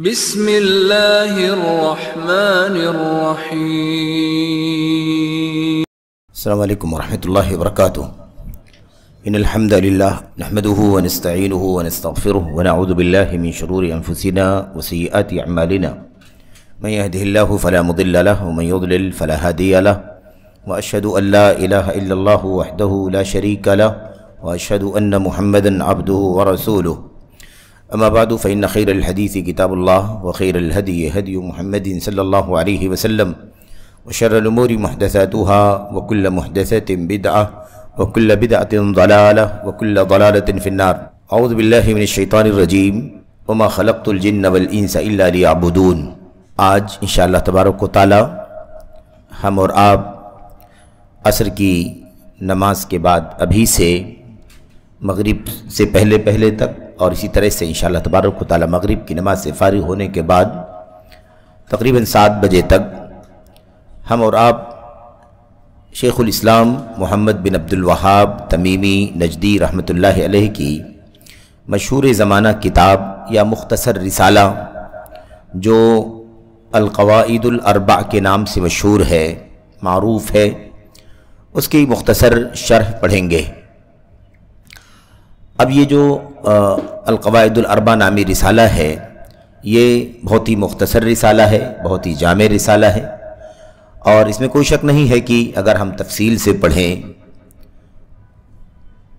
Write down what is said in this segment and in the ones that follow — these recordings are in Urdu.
بسم اللہ الرحمن الرحیم۔ السلام علیکم ورحمۃ اللہ وبرکاتہ۔ ان الحمد للہ نحمده ونستعینه ونستغفره ونعوذ باللہ من شرور انفسنا وسیئات اعمالنا من يهده الله فلا مضل له ومن يضلل فلا هادي له واشهد ان لا اله الا الله وحده لا شريك له واشهد ان محمدا عبده ورسوله اما بعد فإن خير الحديث كتاب الله وخير الهدي هدي محمد صلى الله عليه وسلم وشر الأمور محدثاتها وكل محدثة بدعة وكل بدعة ضلالة وكل ضلالة في النار۔ اعوذ بالله من الشيطان الرجيم وما خلقت الجن والإنس إلا ليعبدون۔ آج انشاءاللہ تبارک و تعالی ہم اور آپ عصر کی نماز کے بعد ابھی سے مغرب سے پہلے تک اور اسی طرح سے انشاءاللہ تبارک و تعالی مغرب کی نماز سے فارغ ہونے کے بعد تقریباً 7 بجے تک ہم اور آپ شیخ الاسلام محمد بن عبد الوہاب تمیمی نجدی رحمۃ اللہ علیہ کی مشہور زمانہ کتاب یا مختصر رسالہ جو القواعد الاربع کے نام سے مشہور ہے، معروف ہے، اس کی مختصر شرح پڑھیں گے۔ اب یہ جو القواعد الاربع نامی رسالہ ہے، یہ بہت ہی مختصر رسالہ ہے، بہت ہی جامع رسالہ ہے، اور اس میں کوئی شک نہیں ہے کہ اگر ہم تفصیل سے پڑھیں،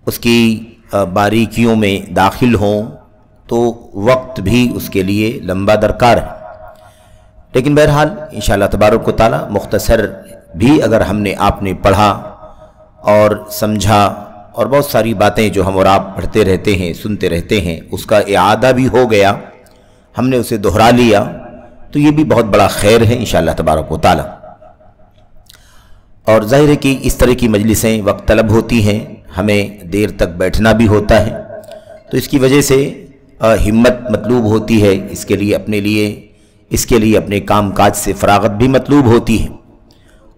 اس کی باریکیوں میں داخل ہوں تو وقت بھی اس کے لیے لمبا درکار ہے، لیکن بہرحال انشاءاللہ تبارک و تعالی مختصر بھی اگر ہم نے آپ نے پڑھا اور سمجھا اور بہت ساری باتیں جو ہم اور آپ پڑھتے رہتے ہیں، سنتے رہتے ہیں، اس کا اعادہ بھی ہو گیا، ہم نے اسے دہرا لیا، تو یہ بھی بہت بڑا خیر ہے انشاءاللہ تبارک و تعالی۔ اور ظاہر ہے کہ اس طرح کی مجلسیں وقت طلب ہوتی ہیں، ہمیں دیر تک بیٹھنا بھی ہوتا ہے، تو اس کی وجہ سے ہمت مطلوب ہوتی ہے، اس کے لیے اپنے کام کاج سے فراغت بھی مطلوب ہوتی ہے،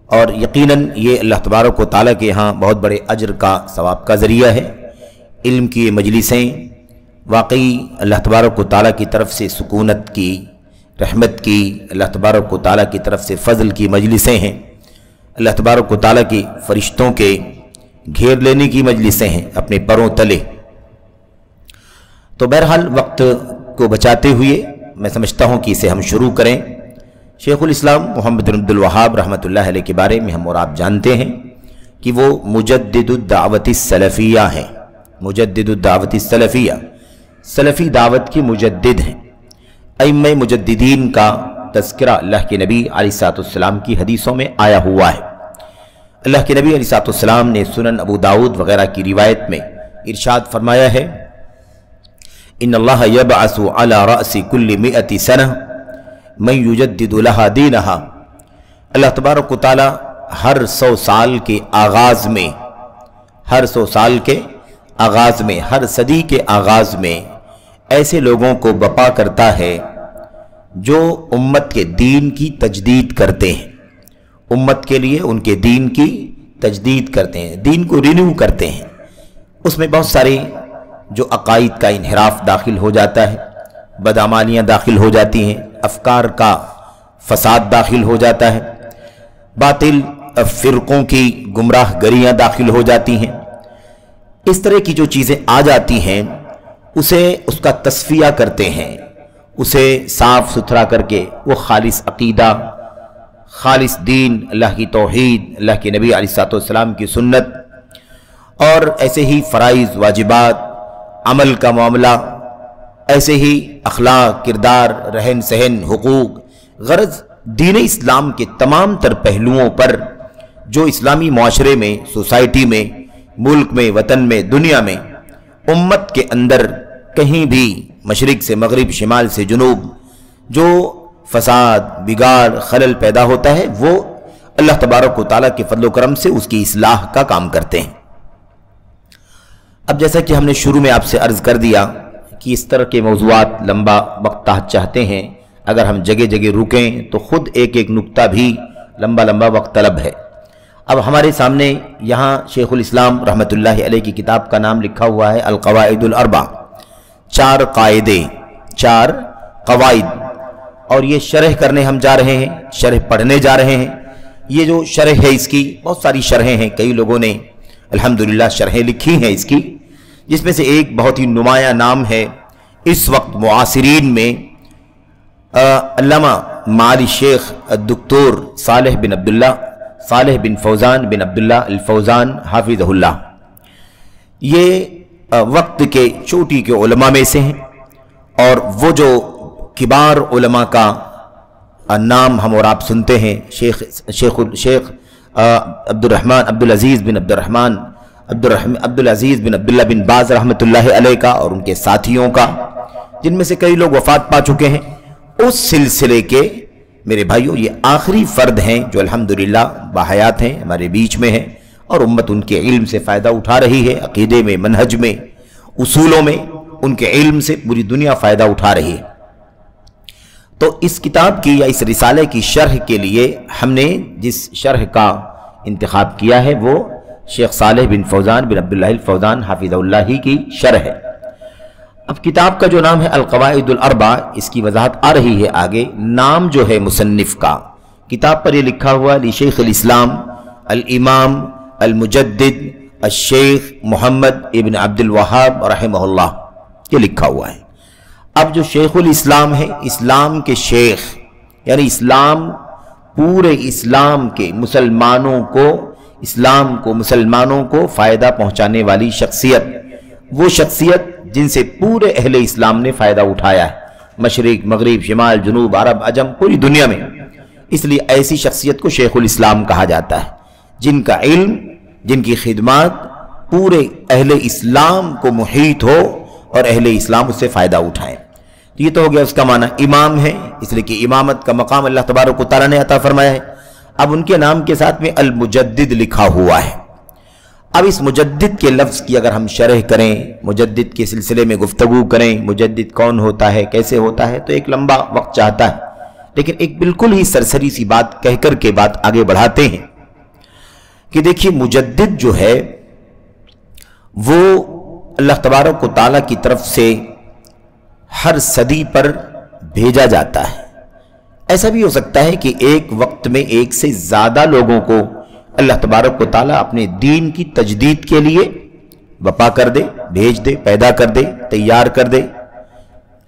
اور یقیناً یہ اللہ تبارک و تعالیٰ کے ہاں بہت بڑے اجر کا ثواب کا ذریعہ ہے۔ علم کی یہ مجلسیں واقعی اللہ تبارک و تعالیٰ کی طرف سے سکونت کی، رحمت کی، اللہ تبارک و تعالیٰ کی طرف سے فضل کی مجلسیں ہیں، اللہ تبارک و تعالیٰ کی فرشتوں کے گھیر لینے کی مجلسیں ہیں اپنے پروں تلے۔ تو بہرحال وقت کو بچاتے ہوئے میں سمجھتا ہوں کہ اسے ہم شروع کریں۔ شیخ الاسلام محمد بن عبد الوہاب رحمۃ اللہ علیہ کے بارے میں ہم اور آپ جانتے ہیں کہ وہ مجدد الدعوت السلفیہ ہیں، مجدد الدعوت السلفیہ، سلفی دعوت کی مجدد ہیں۔ ائمہ مجددین کا تذکرہ اللہ کے نبی علیہ السلام کی حدیثوں میں آیا ہوا ہے۔ اللہ کے نبی علیہ السلام نے سنن ابو داؤد وغیرہ کی روایت میں ارشاد فرمایا ہے، ان اللہ یبعث علی رأس کل 100 سنہ من یجدد لہا دینہا۔ اللہ تبارک و تعالی ہر 100 سال کے آغاز میں، ہر صدی کے آغاز میں ایسے لوگوں کو بپا کرتا ہے جو امت کے دین کی تجدید کرتے ہیں، امت کے لیے ان کے دین کی تجدید کرتے ہیں، دین کو رینیو کرتے ہیں۔ اس میں بہت سارے جو عقائد کا انحراف داخل ہو جاتا ہے، بدعمالیاں داخل ہو جاتی ہیں، افکار کا فساد داخل ہو جاتا ہے، باطل فرقوں کی گمراہ گریاں داخل ہو جاتی ہیں۔ اس طرح کی جو چیزیں آ جاتی ہیں اس کا تصفیہ کرتے ہیں، اسے صاف ستھرا کر کے وہ خالص عقیدہ، خالص دین، اللہ کی توحید، اللہ کے نبی علیہ السلام کی سنت، اور ایسے ہی فرائض، واجبات، عمل کا معاملہ، ایسے ہی اخلاق، کردار، رہن سہن، حقوق، غرض دین اسلام کے تمام تر پہلوؤں پر جو اسلامی معاشرے میں، سوسائٹی میں، ملک میں، وطن میں، دنیا میں، امت کے اندر کہیں بھی مشرق سے مغرب، شمال سے جنوب جو فساد، بگاڑ، خلل پیدا ہوتا ہے، وہ اللہ تبارک و تعالیٰ کے فضل و کرم سے اس کی اصلاح کا کام کرتے ہیں۔ اب جیسا کہ ہم نے شروع میں آپ سے عرض کر دیا کہ اس طرح کے موضوعات لمبا وقت چاہتے ہیں، اگر ہم جگہ جگہ رکیں تو خود ایک نکتہ بھی لمبا وقت طلب ہے۔ اب ہمارے سامنے یہاں شیخ الاسلام رحمۃ اللہ علیہ کی کتاب کا نام لکھا ہوا ہے القواعد الاربع، 4 قاعدے، 4 قواعد اور یہ شرح کرنے ہم جا رہے ہیں، شرح پڑھنے جا رہے ہیں۔ یہ جو شرح ہے اس کی بہت ساری شرحیں ہیں، کئی لوگوں نے الحمدللہ شرحیں لکھی ہیں اس کی، جس میں سے ایک بہت ہی نمایاں نام ہے اس وقت معاصرین میں علامہ معالی شیخ الدکتور صالح بن فوزان بن عبداللہ الفوزان حافظہ اللہ۔ یہ وقت کے چوٹی کے علماء میں سے ہیں، اور وہ جو کبار علماء کا نام ہم اور آپ سنتے ہیں، شیخ عبدالعزیز بن عبداللہ بن باز رحمۃ اللہ علیہ کا، اور ان کے ساتھیوں کا، جن میں سے کئی لوگ وفات پا چکے ہیں، اس سلسلے کے میرے بھائیوں یہ آخری فرد ہیں جو الحمدللہ باحیات ہیں، ہمارے بیچ میں ہیں، اور امت ان کے علم سے فائدہ اٹھا رہی ہے، عقیدے میں، منہج میں، اصولوں میں ان کے علم سے پوری دنیا فائدہ اٹھا رہی ہے۔ تو اس کتاب کی یا اس رسالے کی شرح کے لیے ہم نے جس شرح کا انتخاب کیا ہے وہ شیخ صالح بن فوزان بن عبداللہ الفوزان حافظہ اللہ ہی کی شرح ہے۔ اب کتاب کا جو نام ہے القواعد الاربع، اس کی وضاحت آ رہی ہے آگے۔ نام جو ہے مصنف کا، کتاب پر یہ لکھا ہوا لشیخ الاسلام الامام المجدد الشیخ محمد ابن عبد الوہاب رحمہ اللہ، یہ لکھا ہوا ہے۔ اب جو شیخ الاسلام ہے، اسلام کے شیخ، یعنی پورے اسلام کے مسلمانوں کو فائدہ پہنچانے والی شخصیت، وہ شخصیت جن سے پورے اہل اسلام نے فائدہ اٹھایا ہے، مشرق، مغرب، شمال، جنوب، عرب، عجم، پوری دنیا میں، اس لیے ایسی شخصیت کو شیخ الاسلام کہا جاتا ہے، جن کا علم، جن کی خدمات پورے اہل اسلام کو محیط ہو اور اہل اسلام اس سے فائدہ اٹھائیں۔ تو یہ تو ہو گیا اس کا معنی۔ امام ہے اس لیے کہ امامت کا مقام اللہ تبارک و تعالیٰ نے عطا فرمایا ہے۔ اب ان کے نام کے ساتھ میں المجدد لکھا ہوا ہے۔ اب اس مجدد کے لفظ کی اگر ہم شرح کریں، مجدد کے سلسلے میں گفتگو کریں، مجدد کون ہوتا ہے، کیسے ہوتا ہے، تو ایک لمبا وقت چاہتا ہے، لیکن ایک بالکل ہی سرسری سی بات کہہ کر کے بات آگے بڑھاتے ہیں کہ دیکھیے مجدد جو ہے وہ اللہ تبارک و تعالیٰ کی طرف سے ہر صدی پر بھیجا جاتا ہے۔ ایسا بھی ہو سکتا ہے کہ ایک وقت میں ایک سے زیادہ لوگوں کو اللہ تبارک و تعالیٰ اپنے دین کی تجدید کے لیے بپا کر دے، بھیج دے، پیدا کر دے، تیار کر دے،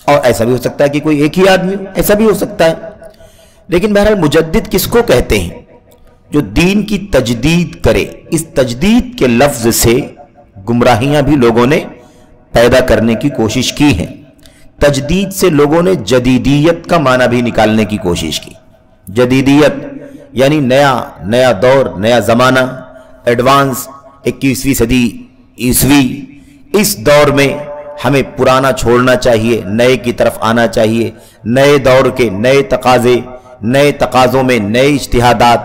اور ایسا بھی ہو سکتا ہے کہ کوئی ایک ہی آدمی ہو، ایسا بھی ہو سکتا ہے۔ لیکن بہرحال مجدد کس کو کہتے ہیں؟ جو دین کی تجدید کرے۔ اس تجدید کے لفظ سے گمراہیاں بھی لوگوں نے پیدا کرنے کی کوشش کی ہیں۔ تجدید سے لوگوں نے جدیدیت کا معنی بھی نکالنے کی کوشش کی۔ جدیدیت یعنی نیا دور، نیا زمانہ، ایڈوانس 21ویں صدی عیسوی، اس دور میں ہمیں پرانا چھوڑنا چاہیے، نئے کی طرف آنا چاہیے، نئے دور کے نئے تقاضے، نئے تقاضوں میں نئے اجتہادات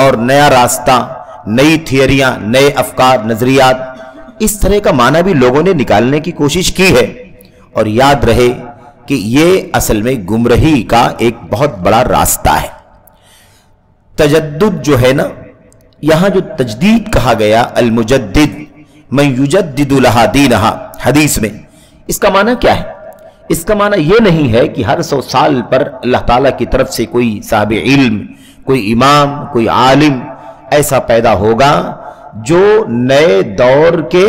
اور نیا راستہ، نئی تھیوریاں، نئے افکار، نظریات، اس طرح کا معنی بھی لوگوں نے نکالنے کی کوشش کی ہے۔ اور یاد رہے کہ یہ اصل میں گمراہی کا ایک بہت بڑا راستہ ہے۔ تجدد جو ہے نا، یہاں جو تجدید کہا گیا، المجدد من یجدد لہا دینہا، حدیث میں، اس کا معنی کیا ہے؟ اس کا معنی یہ نہیں ہے کہ ہر 100 سال پر اللہ تعالیٰ کی طرف سے کوئی صاحب علم، کوئی امام، کوئی عالم ایسا پیدا ہوگا جو نئے دور کے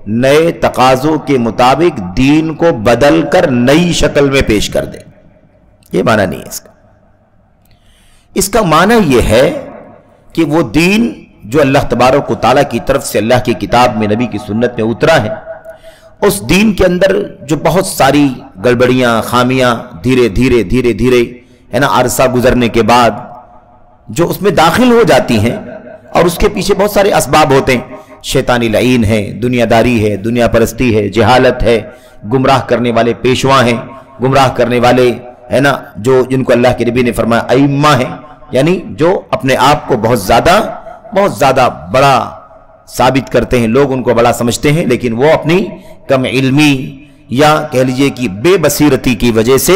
نئے تقاضوں کے مطابق دین کو بدل کر نئی شکل میں پیش کر دے۔ یہ معنی نہیں ہے اس کا۔ اس کا معنی یہ ہے کہ وہ دین جو اللہ تبارک و تعالیٰ کی طرف سے اللہ کی کتاب میں، نبی کی سنت میں اترا ہے، اس دین کے اندر جو بہت ساری گڑبڑیاں، خامیاں دھیرے دھیرے ہے نا، عرصہ گزرنے کے بعد جو اس میں داخل ہو جاتی ہیں، اور اس کے پیچھے بہت سارے اسباب ہوتے ہیں، شیطانی لعین ہے، دنیا داری ہے، دنیا پرستی ہے، جہالت ہے، گمراہ کرنے والے پیشوا ہیں، گمراہ کرنے والے ہے نا، جن کو اللہ کے نبی نے فرمایا ائمہ ہیں، یعنی جو اپنے آپ کو بہت زیادہ بڑا ثابت کرتے ہیں، لوگ ان کو بڑا سمجھتے ہیں، لیکن وہ اپنی کم علمی یا کہہ لیجئے کہ بے بصیرتی کی وجہ سے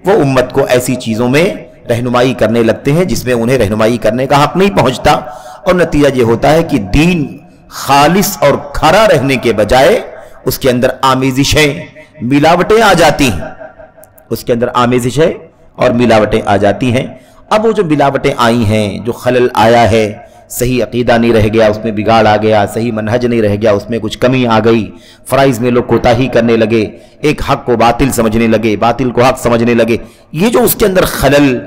وہ امت کو ایسی چیزوں میں رہنمائی کرنے لگتے ہیں جس میں انہیں رہنمائی کرنے کا حق نہیں پہنچتا، اور نتیجہ یہ ہوتا ہے کہ دین خالص اور کھرا رہنے کے بجائے اس کے اندر آمیزشیں، ملاوٹیں آ جاتی ہیں، اس کے اندر آمیزشیں اور ملاوٹیں آ جاتی ہیں۔ اب وہ جو ملاوٹیں آئی ہیں، جو خلل آیا ہے، صحیح عقیدہ نہیں رہ گیا، اس میں بگاڑ آ گیا، صحیح منہج نہیں رہ گیا، اس میں کچھ کمی آ گئی، فرائض میں لوگ کوتاہی کرنے لگے، ایک حق کو باطل سمجھنے لگے، باطل کو حق سمجھنے لگے، یہ جو اس کے اندر خلل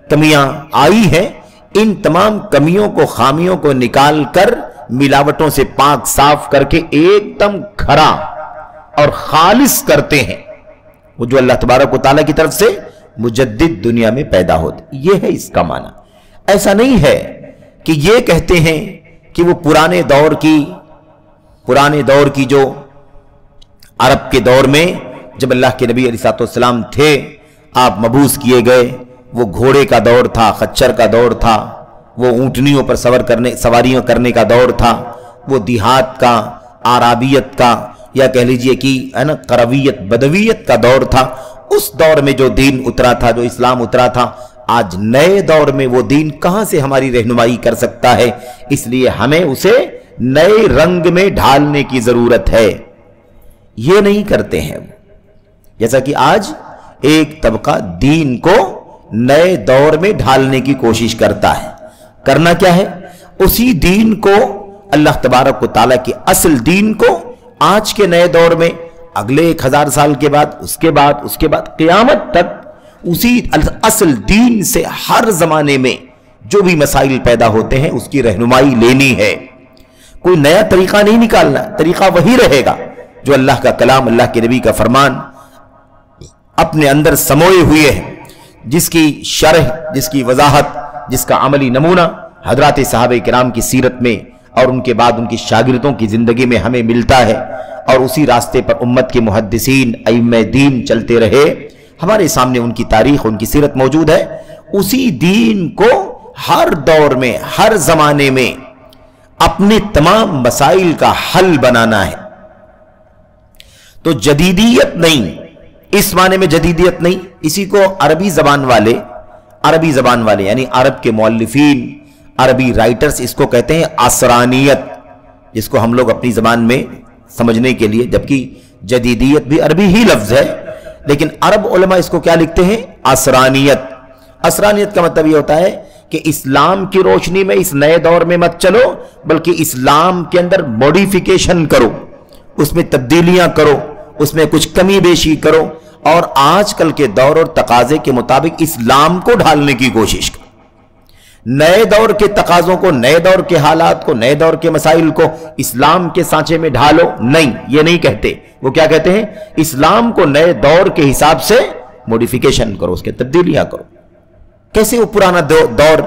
کمیاں آئی ہیں، ان تمام کمیوں کو، خامیوں کو نکال کر ملاوٹوں سے پاک صاف کر کے ایک دم کھرا اور خالص کرتے ہیں، وہ جو اللہ تبارک و تعالیٰ کی طرف سے مجدد دنیا میں پیدا ہوتے، یہ ہے اس کا معنی۔ ایسا نہیں ہے کہ یہ کہتے ہیں کہ وہ پرانے دور کی جو عرب کے دور میں جب اللہ کے نبی علیہ السلام تھے، آپ مبعوث کیے گئے، وہ گھوڑے کا دور تھا، خچر کا دور تھا، وہ اونٹنیوں پر سواریاں کرنے کا دور تھا، وہ دیہات کا، عربیت کا، یا کہہ لیجئے کہ قرویت، بدویت کا دور تھا۔ اس دور میں جو دین اترا تھا، جو اسلام اترا تھا، آج نئے دور میں وہ دین کہاں سے ہماری رہنمائی کر سکتا ہے؟ اس لیے ہمیں اسے نئے رنگ میں ڈھالنے کی ضرورت ہے۔ یہ نہیں کرتے ہیں، جیسا کہ آج ایک طبقہ دین کو نئے دور میں ڈھالنے کی کوشش کرتا ہے۔ کرنا کیا ہے؟ اسی دین کو، اللہ تبارک و تعالیٰ کے اصل دین کو آج کے نئے دور میں، اگلے 1000 سال کے بعد، اس کے بعد قیامت تک اسی اصل دین سے ہر زمانے میں جو بھی مسائل پیدا ہوتے ہیں اس کی رہنمائی لینی ہے۔ کوئی نیا طریقہ نہیں نکالنا، طریقہ وہی رہے گا جو اللہ کا کلام، اللہ کے نبی کا فرمان اپنے اندر سموئے ہوئے ہیں، جس کی شرح، جس کی وضاحت، جس کا عملی نمونہ حضرات صحابہ کرام کی سیرت میں اور ان کے بعد ان کی شاگردوں کی زندگی میں ہمیں ملتا ہے، اور اسی راستے پر امت کے محدثین، ائمہ دین چلتے رہے۔ ہمارے سامنے ان کی تاریخ، ان کی سیرت موجود ہے۔ اسی دین کو ہر دور میں، ہر زمانے میں اپنے تمام مسائل کا حل بنانا ہے۔ تو جدیدیت نہیں، اس معنی میں جدیدیت نہیں، اسی کو عربی زبان والے یعنی عرب کے مؤلفین، عربی رائٹرز اس کو کہتے ہیں عصرانیت، جس کو ہم لوگ اپنی زبان میں سمجھنے کے لیے، جبکہ جدیدیت بھی عربی ہی لفظ ہے، لیکن عرب علماء اس کو کیا لکھتے ہیں؟ عصرانیت۔ عصرانیت کا مطلب یہ ہوتا ہے کہ اسلام کی روشنی میں اس نئے دور میں مت چلو، بلکہ اسلام کے اندر موڈیفیکیشن کرو، اس میں تبدیلیاں کرو، اس میں کچھ کمی بیشی کرو، اور آج کل کے دور اور تقاضے کے مطابق اسلام کو ڈھالنے کی کوشش کرو۔ نئے دور کے تقاضوں کو، نئے دور کے حالات کو، نئے دور کے مسائل کو اسلام کے سانچے میں ڈھالو، نہیں، یہ نہیں کہتے۔ وہ کیا کہتے ہیں؟ اسلام کو نئے دور کے حساب سے موڈیفیکیشن کرو، اس کے تبدیلیاں کرو۔ کیسے وہ پرانا دور،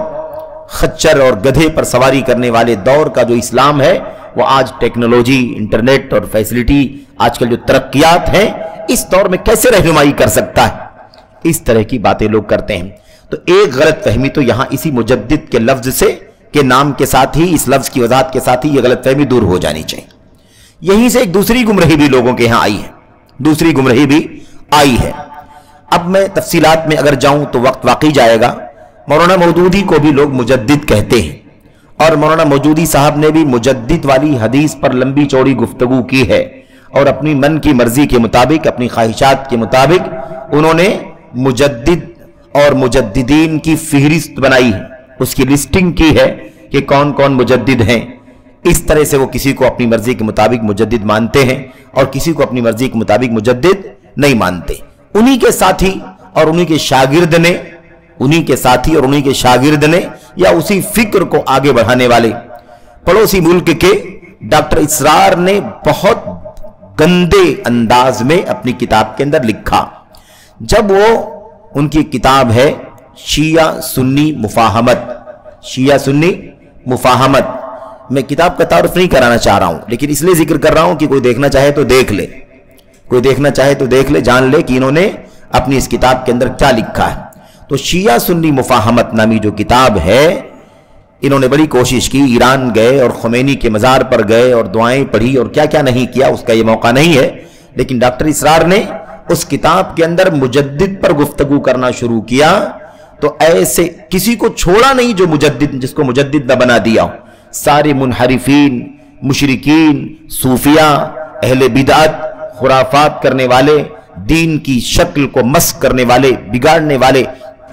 خچر اور گدھے پر سواری کرنے والے دور کا جو اسلام ہے، وہ آج ٹیکنالوجی، انٹرنیٹ اور فیسلٹی، آج کل جو ترقیات ہیں، اس دور میں کیسے رہنمائی کر سکتا ہے؟ اس طرح کی باتیں لوگ کرتے ہیں۔ تو ایک غلط فہمی تو یہاں اسی مجدد کے لفظ سے، کے نام کے ساتھ ہی، اس لفظ کی وضاحت کے ساتھ ہی یہ غلط فہمی دور ہو جانی چاہیے۔ یہیں سے ایک دوسری گمراہی بھی لوگوں کے ہاں آئی ہے۔ اب میں تفصیلات میں اگر جاؤں تو وقت واقعی جائے گا۔ مولانا مودودی کو بھی لوگ مجدد کہتے ہیں، اور مولانا مودودی صاحب نے بھی مجدد والی حدیث پر لمبی چوڑی گفتگو کی ہے، اور اپنی من کی مرضی کے مطابق، اپنی خواہشات کے مطابق انہوں نے مجدد اور مجددین کی فہرست بنائی ہے، اس کی لسٹنگ کی ہے کہ کون کون مجدد ہیں۔ اس طرح سے وہ کسی کو اپنی مرضی کے مطابق مجدد مانتے ہیں، اور کسی کو اپنی مرضی کے مطابق مجدد نہیں مانتے۔ انہی کے ساتھی اور انہی کے شاگرد نے یا اسی فکر کو آگے بڑھانے والے پڑوسی ملک کے ڈاکٹر اسرار نے بہت گندے انداز میں اپنی کتاب کے اندر لکھا۔ جب وہ، ان کی کتاب ہے شیعہ سنی مفاہمت، میں کتاب کا تعارف نہیں کرانا چاہ رہا ہوں، لیکن اس لیے ذکر کر رہا ہوں کہ کوئی دیکھنا چاہے تو دیکھ لے، جان لے کہ انہوں نے اپنی اس کتاب کے اندر کیا لکھا ہے۔ تو شیعہ سنی مفاہمت نامی جو کتاب ہے، انہوں نے بڑی کوشش کی، ایران گئے اور خمینی کے مزار پر گئے اور دعائیں پڑھی اور کیا کیا نہیں کیا، اس کا یہ موقع نہیں ہے، لیکن ڈاکٹر اسرار نے اس کتاب کے اندر مجدد پر گفتگو کرنا شروع کیا، تو ایسے کسی کو چھوڑا نہیں جو مجدد، جس کو مجدد نہ بنا دیا ہو۔ سارے منحرفین، مشرکین، صوفیاء، اہل بدعت، خرافات کرنے والے، دین کی شکل کو مسخ کرنے والے، بگاڑنے والے،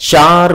4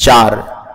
4,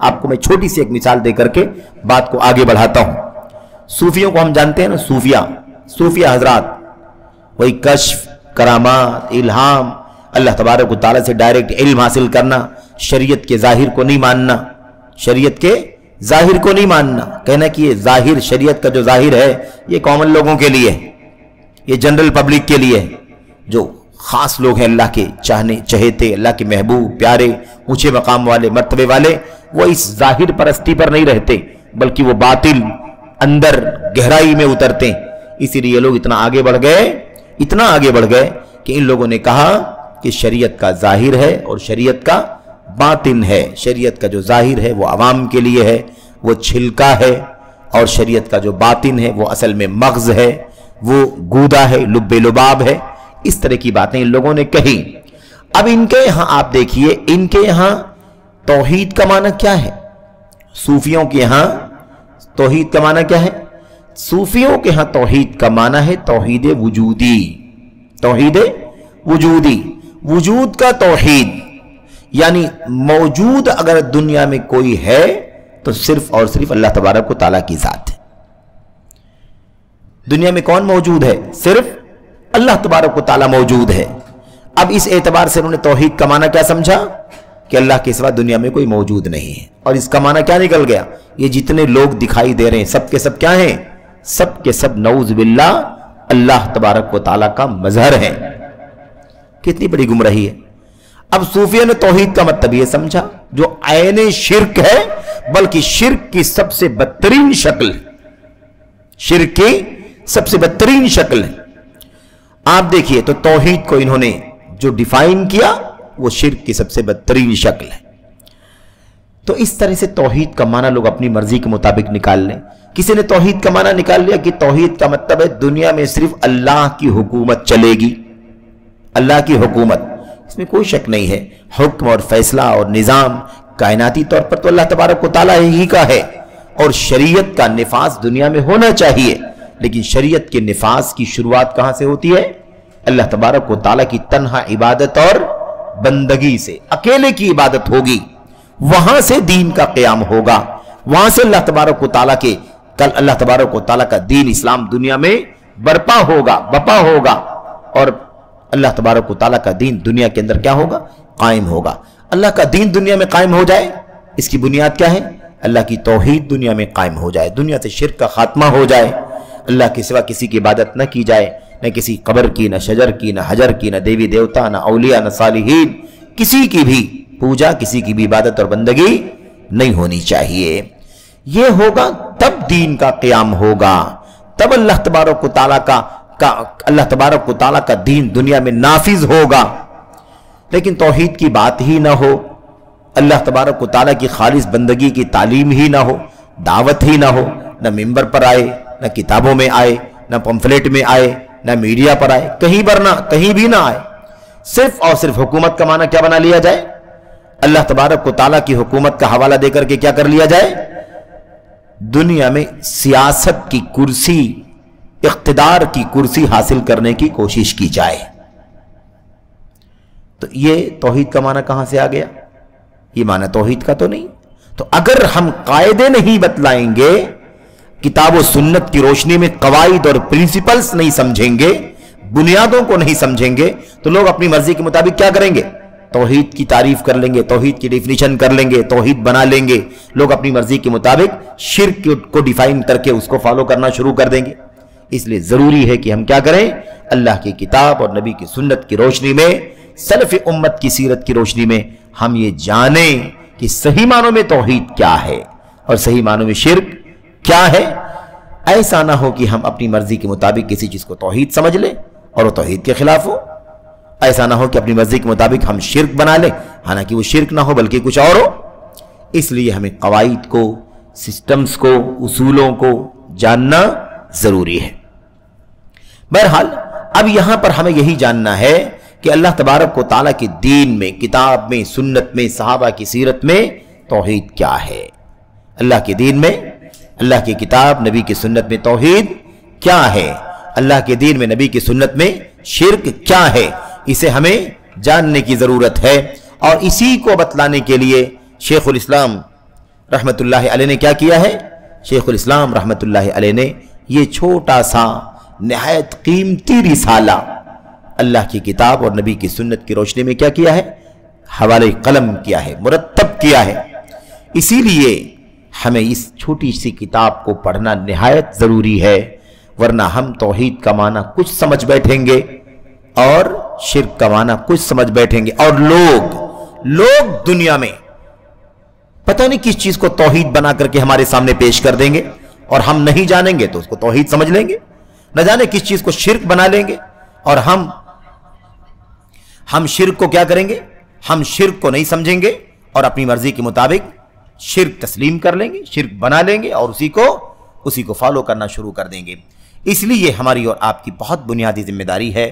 آپ کو میں چھوٹی سی ایک مثال دے کر کے بات کو آگے بڑھاتا ہوں. صوفیوں کو ہم جانتے ہیں نا، صوفیہ حضرات، وہی کشف، کرامات، الہام، اللہ تبارک و تعالیٰ سے ڈائریکٹ علم حاصل کرنا، شریعت کے ظاہر کو نہیں ماننا، شریعت کے ظاہر کو نہیں ماننا، کہنا کہ یہ ظاہر، شریعت کا جو ظاہر ہے یہ کامن لوگوں کے لیے، یہ جنرل پبلک کے لیے، جو خاص لوگ ہیں اللہ کے چہیتے، اللہ کے محبوب، پیارے، اونچے مقام والے، مرتبے والے، وہ اس ظاہر پرستی پر نہیں رہتے بلکہ وہ باطل اندر گہرائی میں اترتے ہیں. اسی لیے یہ لوگ اتنا آگے بڑھ گئے کہ ان لوگوں نے کہا کہ شریعت کا ظاہر ہے اور شریعت کا باطن ہے. شریعت کا جو ظاہر ہے وہ عوام کے لیے ہے، وہ چھلکا ہے، اور شریعت کا جو باطن ہے وہ اصل میں مغز ہے، وہ گودا ہے، لب لباب ہے. اس طرح کی باتیں ان لوگوں نے کہی. اب ان کے یہاں آپ دیکھیے، ان کے یہاں توحید کا معنی کیا ہے؟ صوفیوں کے یہاں توحید کا معنی کیا ہے؟ صوفیوں کے ہاں توحید کا معنی ہے توحید وجودی. توحید وجودی، وجود کا توحید، یعنی موجود اگر دنیا میں کوئی ہے تو صرف اور صرف اللہ تبارک و تعالیٰ کی ذات ہے. دنیا میں کون موجود ہے؟ صرف اللہ تبارک و تعالیٰ موجود ہے. اب اس اعتبار سے انہوں نے توحید کا معنی کیا سمجھا؟ کہ اللہ کے سوا دنیا میں کوئی موجود نہیں ہے. اور اس کا معنی کیا نکل گیا؟ یہ جتنے لوگ دکھائی دے رہے ہیں سب کے سب کیا ہیں؟ سب کے سب نعوذ باللہ اللہ تبارک و تعالیٰ کا مظہر ہے. کتنی بڑی گمراہی ہے. اب صوفیہ نے توحید کا مطلب یہ سمجھا جو عین شرک ہے، بلکہ شرک کی سب سے بدترین شکل، شرک کی سب سے بدترین شکل ہے. آپ دیکھیے تو توحید کو انہوں نے جو ڈیفائن کیا وہ شرک کی سب سے بدترین شکل ہے. تو اس طرح سے توحید کا معنی لوگ اپنی مرضی کے مطابق نکال لیں. کسی نے توحید کا معنی نکال لیا کہ توحید کا مطلب ہے دنیا میں صرف اللہ کی حکومت چلے گی، اللہ کی حکومت. اس میں کوئی شک نہیں ہے، حکم اور فیصلہ اور نظام کائناتی طور پر تو اللہ تبارک و تعالیٰ ہی کا ہے، اور شریعت کا نفاذ دنیا میں ہونا چاہیے. لیکن شریعت کے نفاذ کی شروعات کہاں سے ہوتی ہے؟ اللہ تبارک و تعالیٰ کی تنہا عبادت اور بندگی سے. اکیلے کی عبادت ہوگی، وہاں سے دین کا قیام ہوگا، وہاں سے اللہ تبارک و تعالیٰ کے کل اللہ تبارک و تعالیٰ کا دین اسلام دنیا میں برپا ہوگا، بپا ہوگا، اور اللہ تبارک و تعالیٰ کا دین دنیا کے اندر کیا ہوگا؟ قائم ہوگا. اللہ کا دین دنیا میں قائم ہو جائے، اس کی بنیاد کیا ہے؟ اللہ کی توحید دنیا میں قائم ہو جائے، دنیا سے شرک کا خاتمہ ہو جائے، اللہ کے سوا کسی کی عبادت نہ کی جائے، نہ کسی قبر کی، نہ شجر کی، نہ حجر کی، نہ دیوی دیوتا، نہ اولیاء، نہ صالحین، کسی کی بھی پوجا، کسی کی بھی عبادت اور بندگی نہیں ہونی چاہیے. یہ ہوگا تب دین کا قیام ہوگا، تب اللہ تبارک و تعالیٰ کا دین دنیا میں نافذ ہوگا. لیکن توحید کی بات ہی نہ ہو، اللہ تبارک و تعالیٰ کی خالص بندگی کی تعلیم ہی نہ ہو، دعوت ہی نہ ہو، نہ ممبر پر آئے، نہ کتابوں میں آئے، نہ پمفلیٹ میں آئے، نہ میڈیا پر آئے، کہیں بھی نہ آئے، صرف اور صرف حکومت کا معنی کیا بنا لیا جائے؟ اللہ تبارک و تعالیٰ کی حکومت کا حوالہ دے کر کے کیا کر لیا جائے؟ دنیا میں سیاست کی کرسی، اقتدار کی کرسی حاصل کرنے کی کوشش کی جائے. تو یہ توحید کا معنی کہاں سے آ گیا؟ یہ معنی توحید کا تو نہیں. تو اگر ہم قاعدے نہیں بتلائیں گے، کتاب و سنت کی روشنی میں قواعد اور پرنسپلز نہیں سمجھیں گے، بنیادوں کو نہیں سمجھیں گے، تو لوگ اپنی مرضی کے مطابق کیا کریں گے؟ توحید کی تعریف کر لیں گے، توحید کی ڈیفینیشن کر لیں گے، توحید بنا لیں گے. لوگ اپنی مرضی کے مطابق شرک کو ڈیفائن کر کے اس کو فالو کرنا شروع کر دیں گے. اس لیے ضروری ہے کہ ہم کیا کریں؟ اللہ کی کتاب اور نبی کی سنت کی روشنی میں، سلف امت کی سیرت کی روشنی میں ہم یہ جانیں کہ صحیح معنوں میں توحید کیا ہے اور صحیح معنوں میں شرک کیا ہے. ایسا نہ ہو کہ ہم اپنی مرضی کے مطابق کسی چیز کو توحید سمجھ لیں اور وہ توحید کے خلاف ہو. ایسا نہ ہو کہ اپنی مرضی کے مطابق ہم شرک بنا لیں، حالانکہ وہ شرک نہ ہو بلکہ کچھ اور ہو. اس لیے ہمیں قواعد کو، سسٹمز کو، اصولوں کو جاننا ضروری ہے. بہرحال اب یہاں پر ہمیں یہی جاننا ہے کہ اللہ تبارک و تعالیٰ کے دین میں، کتاب میں، سنت میں، صحابہ کی سیرت میں توحید کیا ہے. اللہ کے دین میں، اللہ کی کتاب، نبی کی سنت میں توحید کیا ہے، اللہ کے دین میں، نبی کی سنت میں شرک کیا ہے. اسے ہمیں جاننے کی ضرورت ہے. اور اسی کو بتلانے کے لیے شیخ الاسلام رحمت اللہ علیہ نے کیا کیا ہے؟ شیخ الاسلام رحمت اللہ علیہ نے یہ چھوٹا سا نہایت قیمتی رسالہ اللہ کی کتاب اور نبی کی سنت کی روشنی میں کیا کیا ہے؟ حوالے قلم کیا ہے، مرتب کیا ہے۔ اسی لیے ہمیں اس چھوٹی سی کتاب کو پڑھنا نہایت ضروری ہے، ورنہ ہم توحید کا معنی کچھ سمجھ بیٹھیں گے اور شرک کا معنی کچھ سمجھ بیٹھیں گے، اور لوگ دنیا میں پتہ نہیں کس چیز کو توحید بنا کر کے ہمارے سامنے پیش کر دیں گے، اور ہم نہیں جانیں گے تو اس کو توحید سمجھ لیں گے، نہ جانے کس چیز کو شرک بنا لیں گے، اور ہم شرک کو کیا کریں گے؟ ہم شرک کو نہیں سمجھیں گے اور اپنی مرضی کے مطابق شرک تسلیم کر لیں گے، شرک بنا لیں گے اور اسی کو فالو کرنا شروع کر دیں گے۔ اس لیے ہماری اور آپ کی بہت بنیادی ذمہ داری ہے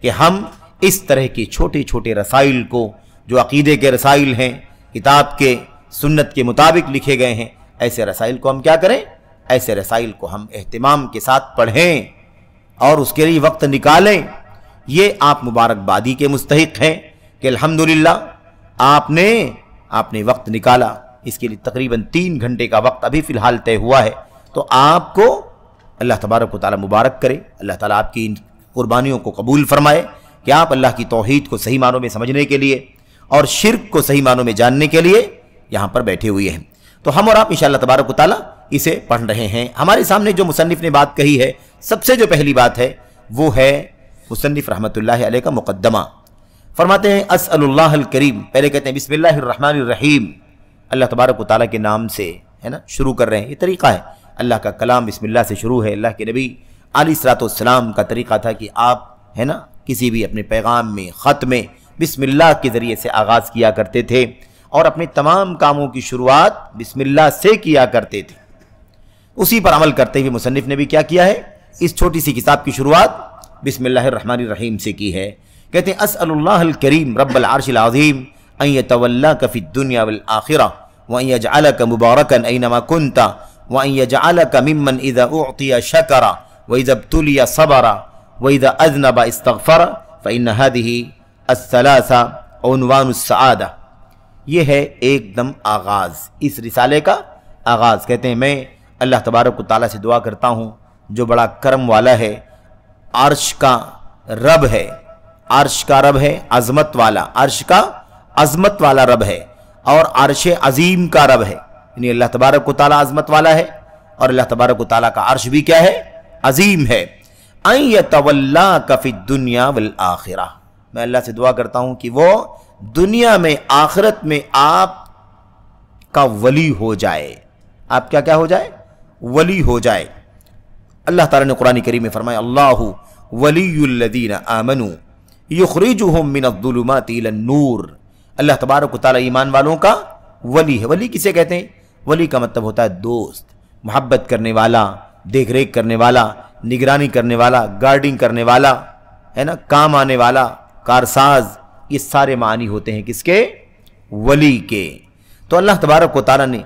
کہ ہم اس طرح کے چھوٹے چھوٹے رسائل کو، جو عقیدے کے رسائل ہیں، کتاب کے سنت کے مطابق لکھے گئے ہیں، ایسے رسائل کو ہم کیا کریں؟ ایسے رسائل کو ہم اہتمام کے ساتھ پڑھیں اور اس کے لیے وقت نکالیں۔ یہ آپ مبارکبادی کے مستحق ہیں کہ الحمدللہ آپ نے وقت نکالا۔ اس کے لیے تقریباً 3 گھنٹے کا وقت ابھی فی الحال طے ہوا ہے، تو آپ کو اللہ تبارک و تعالی مبارک کرے، اللہ تعالیٰ آپ کی ان قربانیوں کو قبول فرمائے کہ آپ اللہ کی توحید کو صحیح معنوں میں سمجھنے کے لیے اور شرک کو صحیح معنوں میں جاننے کے لیے یہاں پر بیٹھے ہوئے ہیں۔ تو ہم اور آپ انشاءاللہ تبارک و تعالی اسے پڑھ رہے ہیں۔ ہمارے سامنے جو مصنف نے بات کہی ہے، سب سے جو پہلی بات ہے وہ ہے مصنف رحمت اللہ علیہ کا مقدمہ۔ فرماتے ہیں اسأل اللہ الکریم، پہلے کہتے ہیں بسم اللہ الرحمن الرحیم، اللہ تبارک و تعالیٰ کے نام سے ہے نا شروع کر رہے ہیں۔ یہ طریقہ ہے، اللہ کا کلام بسم اللہ سے شروع ہے۔ اللہ کے نبی علیہ الصلوۃ والسلام کا طریقہ تھا کہ آپ ہے نا کسی بھی اپنے پیغام میں، خط میں بسم اللہ کے ذریعے سے آغاز کیا کرتے تھے، اور اپنے تمام کاموں کی شروعات بسم اللہ سے کیا کرتے تھے۔ اسی پر عمل کرتے ہوئے مصنف نے بھی کیا کیا ہے؟ اس چھوٹی سی کتاب کی شروعات بسم اللہ الرحمن الرحیم سے کی ہے۔ کہتے ہیں اسأل اللہ الکریم رب العرش العظیم ان یتولاک فی الدنیا والآخرہ وان یجعلک مبارکا اینما کنت وان یجعلک ممن اذا اعطی شکر واذا ابتلی صبر واذا اذنب استغفر فان هذه الثلاث عنوان السعادہ۔ یہ ہے ایک دم آغاز، اس رسالے کا آغاز۔ کہتے ہیں میں اللہ تبارک و تعالیٰ سے دعا کرتا ہوں جو بڑا کرم والا ہے، عرش کا رب ہے، عرش کا رب ہے عظمت والا، عرش کا عظمت والا رب ہے، اور عرش عظیم کا رب ہے، یعنی اللہ تبارک و تعالیٰ عظمت والا ہے اور اللہ تبارک و تعالیٰ کا عرش بھی کیا ہے؟ عظیم ہے۔ ان یتولاک فی الدنیا والآخرہ، میں اللہ سے دعا کرتا ہوں کہ وہ دنیا میں آخرت میں آپ کا ولی ہو جائے۔ آپ کیا ہو جائے؟ ولی ہو جائے۔ اللہ تعالیٰ نے قرآن کریم میں فرمایا اللہ ولی الذین آمنوا یخرجہم من الظلمات الی النور۔ اللہ تبارک و تعالیٰ ایمان والوں کا ولی ہے۔ ولی کسے کہتے ہیں؟ ولی کا مطلب ہوتا ہے دوست، محبت کرنے والا، دیکھ ریکھ کرنے والا، نگرانی کرنے والا، گارڈنگ کرنے والا، ہے نا، کام آنے والا، کارساز، یہ سارے معنی ہوتے ہیں کس کے؟ ولی کے۔ تو اللہ تبارک و تعالیٰ نے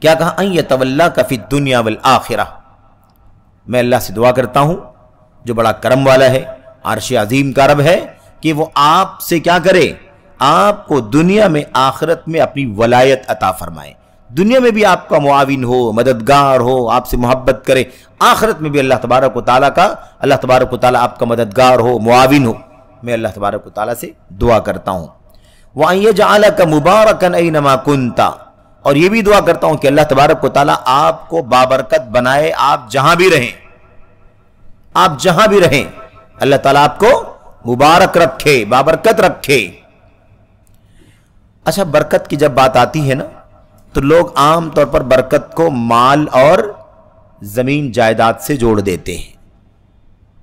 کیا کہا؟ ان یتولاک فی الدنیا والآخرہ، میں اللہ سے دعا کرتا ہوں جو بڑا کرم والا ہے، عرش عظیم کا رب ہے، کہ وہ آپ سے کیا کرے؟ آپ کو دنیا میں آخرت میں اپنی ولایت عطا فرمائے۔ دنیا میں بھی آپ کا معاون ہو، مددگار ہو، آپ سے محبت کرے، آخرت میں بھی اللہ تبارک و تعالیٰ آپ کا مددگار ہو، معاون ہو۔ میں اللہ تبارک و تعالیٰ سے دعا کرتا ہوں۔ وَأَن يَجْعَلَكَ مُبَارَكًا أَيْنَمَا كُنْتَ، اور یہ بھی دعا کرتا ہوں کہ اللہ تبارک و تعالیٰ آپ کو بابرکت بنائے، آپ جہاں بھی رہیں، آپ جہاں بھی رہیں اللہ تعالیٰ آپ کو مبارک رکھے، بابرکت رکھے۔ اچھا، برکت کی جب بات آتی ہے نا تو لوگ عام طور پر برکت کو مال اور زمین جائیداد سے جوڑ دیتے ہیں،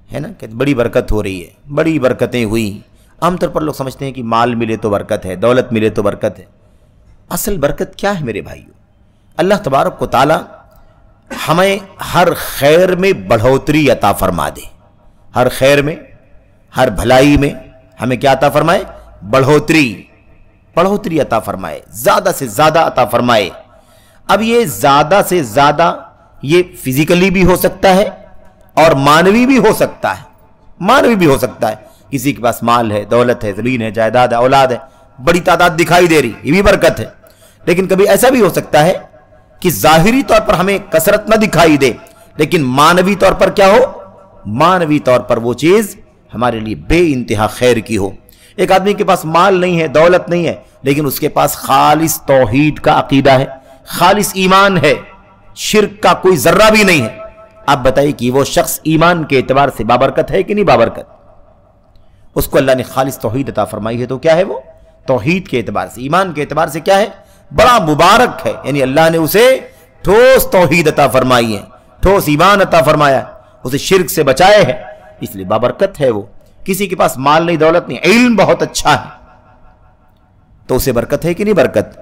ہے نا، کہ بڑی برکت ہو رہی ہے، بڑی برکتیں ہوئی۔ عام طور پر لوگ سمجھتے ہیں کہ مال ملے تو برکت ہے، دولت ملے تو برکت ہے۔ اصل برکت کیا ہے میرے بھائیو؟ اللہ تبارک و تعالی ہمیں ہر خیر میں بڑھوتری عطا فرما دے، ہر خیر میں، ہر بھلائی میں ہمیں کیا عطا فرمائے؟ بڑھوتری عطا فرمائے، زیادہ سے زیادہ عطا فرمائے۔ اب یہ زیادہ سے زیادہ یہ فزیکلی بھی ہو سکتا ہے اور مانوی بھی ہو سکتا ہے، مانوی بھی ہو سکتا ہے۔ کسی کے پاس مال ہے، دولت ہے، زمین ہے، جائیداد ہے، اولاد ہے، بڑی تعداد دکھائی دے رہی، یہ بھی برکت ہے۔ لیکن کبھی ایسا بھی ہو سکتا ہے کہ ظاہری طور پر ہمیں کثرت نہ دکھائی دے، لیکن مانوی طور پر کیا ہو؟ مانوی طور پر وہ چیز ہمارے لیے بے انتہا خیر کی ہو۔ ایک آدمی کے پاس مال نہیں ہے، دولت نہیں ہے، لیکن اس کے پاس خالص توحید کا عقیدہ ہے، خالص ایمان ہے، شرک کا کوئی ذرہ بھی نہیں ہے۔ آپ بتائیے کہ وہ شخص ایمان کے اعتبار سے بابرکت ہے کہ نہیں بابرکت؟ اس کو اللہ نے خالص توحید عطا فرمائی ہے، تو کیا ہے وہ؟ توحید کے اعتبار سے، ایمان کے اعتبار سے کیا ہے؟ بڑا مبارک ہے، یعنی اللہ نے اسے ٹھوس توحید عطا فرمائی ہے، ٹھوس ایمان عطا فرمایا ہے، اسے شرک سے بچائے ہے، اس لیے بابرکت ہے وہ۔ کسی کے پاس مال نہیں، دولت نہیں، علم بہت اچھا ہے، تو اسے برکت ہے کہ نہیں برکت؟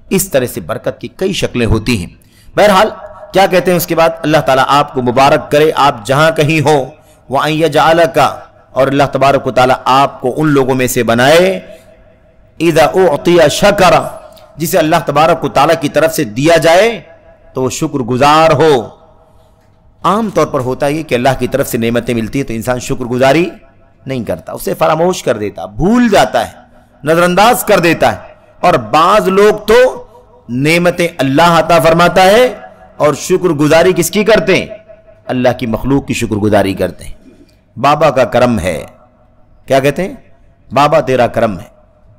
اس طرح سے برکت کی کئی شکلیں ہوتی ہیں۔ بہرحال کیا کہتے ہیں اس کے بعد؟ اللہ تعالیٰ آپ کو مبارک کرے، آپ جہاں کہیں ہو، وَأَن يَجْعَلَكَ، اور اللہ تبارک و تعالیٰ آپ کو ان لوگوں میں سے بنائے اِذَا أُعْطِيَ شَكَرَ، جسے اللہ تبارک و تعالیٰ کی طرف سے دیا جائے تو وہ شکر گزار ہو۔ عام طور پر ہوتا ہے کہ اللہ کی طرف سے نعمتیں ملتی ہیں تو انسان شکر گزاری نہیں کرتا، اسے فراموش کر دیتا، بھول جاتا ہے، نظر انداز کر دیتا ہے۔ اور بعض لوگ تو نعمتیں اللہ عطا فرماتا ہے اور شکر گزاری کس کی کرتے ہیں؟ اللہ کی مخلوق کی شکر گزاری کرتے ہیں۔ بابا کا کرم ہے، کیا کہتے ہیں؟ بابا تیرا کرم ہے،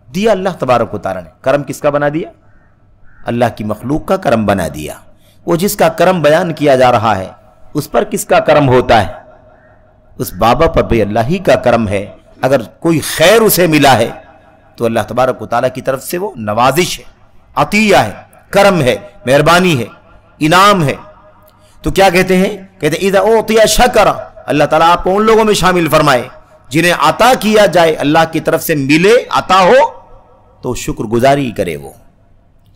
دیا اللہ تبارک و تعالیٰ نے۔ کرم کس کا بنا دیا؟ اللہ کی مخلوق کا کرم بنا دیا۔ وہ جس کا کرم بیان کیا جا رہا ہے اس پر کس کا کرم ہوتا ہے؟ اس بابا پر بھی اللہ ہی کا کرم ہے۔ اگر کوئی خیر اسے ملا ہے تو اللہ تبارک و تعالیٰ کی طرف سے وہ نوازش ہے، عطیہ ہے، کرم ہے، مہربانی ہے، انعام ہے۔ تو کیا کہتے ہیں؟ کہتے ہیں اِذَا أُعْطِيَ شَكَرَ، اللہ تعالیٰ آپ کو ان لوگوں میں شامل فرمائے جنہیں عطا کیا جائے، اللہ کی طرف سے ملے، عطا ہو تو شکر گزاری کرے وہ۔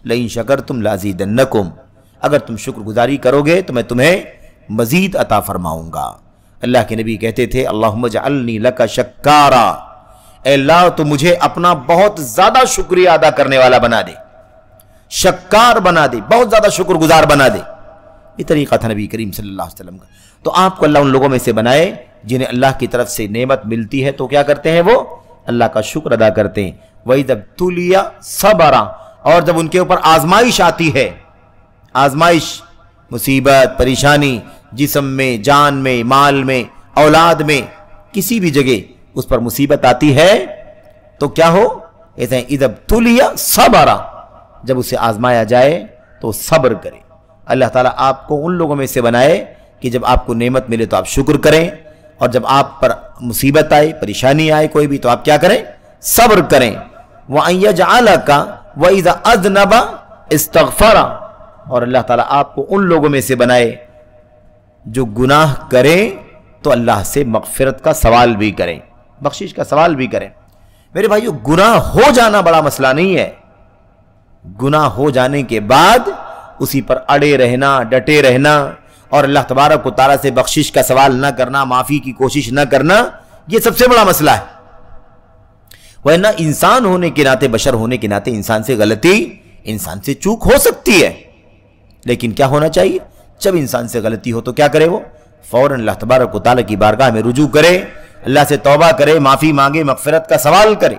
لَئِن شَكَرْتُمْ لَأَزِيدَنَّكُمْ، اگر تم شکر گزاری کرو گے تو میں تمہیں مزید عطا فرماؤں گا۔ اللہ کے نبی کہتے تھے اللہم اجعلنی لک شکارا، اے اللہ تو مجھے اپنا بہت زیادہ شکریہ ادا کرنے والا بنا دے، شکار بنا دے، بہت زیادہ شکر گزار بنا دے۔ یہ طریقہ تھا نبی کریم صلی اللہ علیہ وسلم کا۔ تو آپ کو اللہ ان لوگوں میں سے بنائے جنہیں اللہ کی طرف سے نعمت ملتی ہے تو کیا کرتے ہیں؟ وہ اللہ کا شکر ادا کرتے ہیں۔ وَإِذَا ابْتُلِيَ صَبَرَ، اور جب ان کے اوپر آزمائش آتی ہے، آزمائش، مصیبت، پریشانی، جسم میں، جان میں، مال میں، اولاد میں، کسی بھی جگہ اس پر مصیبت آتی ہے تو کیا ہو؟ کہتے ہیں اِذَا ابْتُلِيَ صَبَرَ، جب اسے آزمایا جائے تو صبر کرے۔ اللہ تعالیٰ آپ کو ان لوگوں میں سے بنائے کہ جب آپ کو نعمت ملے تو آپ شکر کریں، اور جب آپ پر مصیبت آئے، پریشانی آئے کوئی بھی، تو آپ کیا کریں؟ صبر کریں۔ وَأَن يَجْعَلَكَ وَإِذَا أَذْنَبَ اسْتَغْفَرَ، اور اللہ تعالیٰ آپ کو ان لوگوں میں سے بنائے جو گناہ کریں تو اللہ سے مغفرت کا سوال بھی کریں، بخشش کا سوال بھی کریں۔ میرے بھائیو، گناہ ہو جانا بڑا مسئلہ نہیں ہے، گناہ ہو جانے کے بعد اسی پر اڑے رہنا، ڈٹے رہنا، اور اللہ تبارک و تعالیٰ سے بخشش کا سوال نہ کرنا، معافی کی کوشش نہ کرنا، یہ سب سے بڑا مسئلہ ہے۔ ورنہ انسان ہونے کے ناطے، بشر ہونے کے ناطے انسان سے غلطی، انسان سے چوک ہو سکتی ہے، لیکن کیا ہونا چاہیے؟ جب انسان سے غلطی ہو تو کیا کرے؟ وہ فوراً اللہ تبارک و تعالیٰ کی بارگاہ میں رجوع کرے، اللہ سے توبہ کرے، معافی مانگے، مغفرت کا سوال کرے۔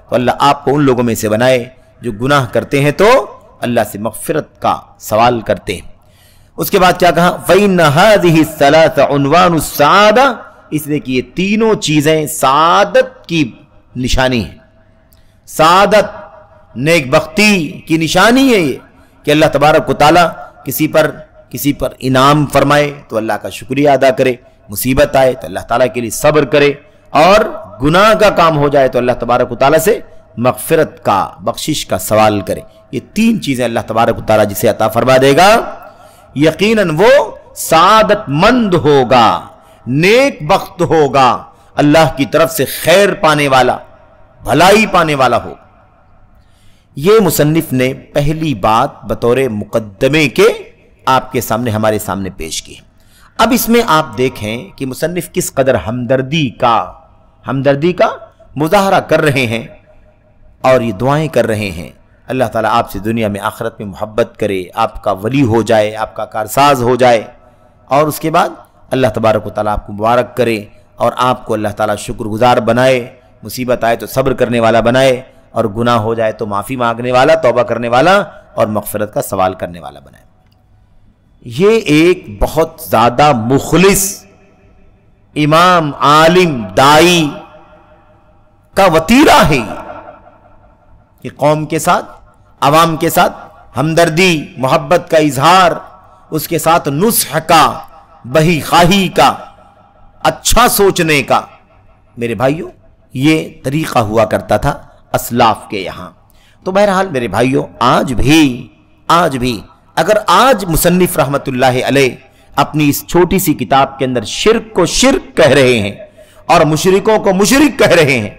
تو اللہ آپ کو ان لوگوں میں سے بنائے جو گناہ کرتے ہیں تو اللہ سے مغفرت کا سوال کرتے ہیں۔ اس کے بعد کیا کہا؟ فَإِنَّ هَذِهِ الثَّلَاثَ عُنْوَانُ السَّعَادَةِ، اس لیے کہ یہ تینوں چیزیں سعادت کی نشانی ہیں، سعادت، نیک بختی کی نشانی ہے یہ، کہ اللہ تبارک و تعالیٰ کسی پر انعام فرمائے تو اللہ کا شکریہ ادا کرے، مصیبت آئے تو اللہ تعالیٰ کے لیے صبر کرے، اور گناہ کا کام ہو جائے تو اللہ تبارک و تعالیٰ سے مغفرت کا، بخشش کا سوال کرے۔ یہ تین چیزیں اللہ تبارک و تعالیٰ جسے عطا فرما دے گا، یقیناً وہ سعادت مند ہوگا، نیک بخت ہوگا، اللہ کی طرف سے خیر پانے والا، بھلائی پانے والا ہوگا۔ یہ مصنف نے پہلی بات بطور مقدمے کے آپ کے سامنے، ہمارے سامنے پیش کی۔ اب اس میں آپ دیکھیں کہ مصنف کس قدر ہمدردی کا مظاہرہ کر رہے ہیں اور یہ دعائیں کر رہے ہیں۔ اللہ تعالیٰ آپ سے دنیا میں، آخرت میں محبت کرے، آپ کا ولی ہو جائے، آپ کا کارساز ہو جائے، اور اس کے بعد اللہ تبارک و تعالیٰ آپ کو مبارک کرے اور آپ کو اللہ تعالیٰ شکر گزار بنائے، مصیبت آئے تو صبر کرنے والا بنائے، اور گناہ ہو جائے تو معافی مانگنے والا، توبہ کرنے والا اور مغفرت کا سوال کرنے والا بنائے۔ یہ ایک بہت زیادہ مخلص امام، عالم، دائی کا وتیرہ ہے کہ قوم کے ساتھ، عوام کے ساتھ ہمدردی، محبت کا اظہار، اس کے ساتھ نصح کا، بہی خواہی کا، اچھا سوچنے کا۔ میرے بھائیوں، یہ طریقہ ہوا کرتا تھا اسلاف کے یہاں۔ تو بہرحال میرے بھائیوں، آج بھی اگر آج مصنف رحمت اللہ علیہ اپنی اس چھوٹی سی کتاب کے اندر شرک کو شرک کہہ رہے ہیں اور مشرکوں کو مشرک کہہ رہے ہیں،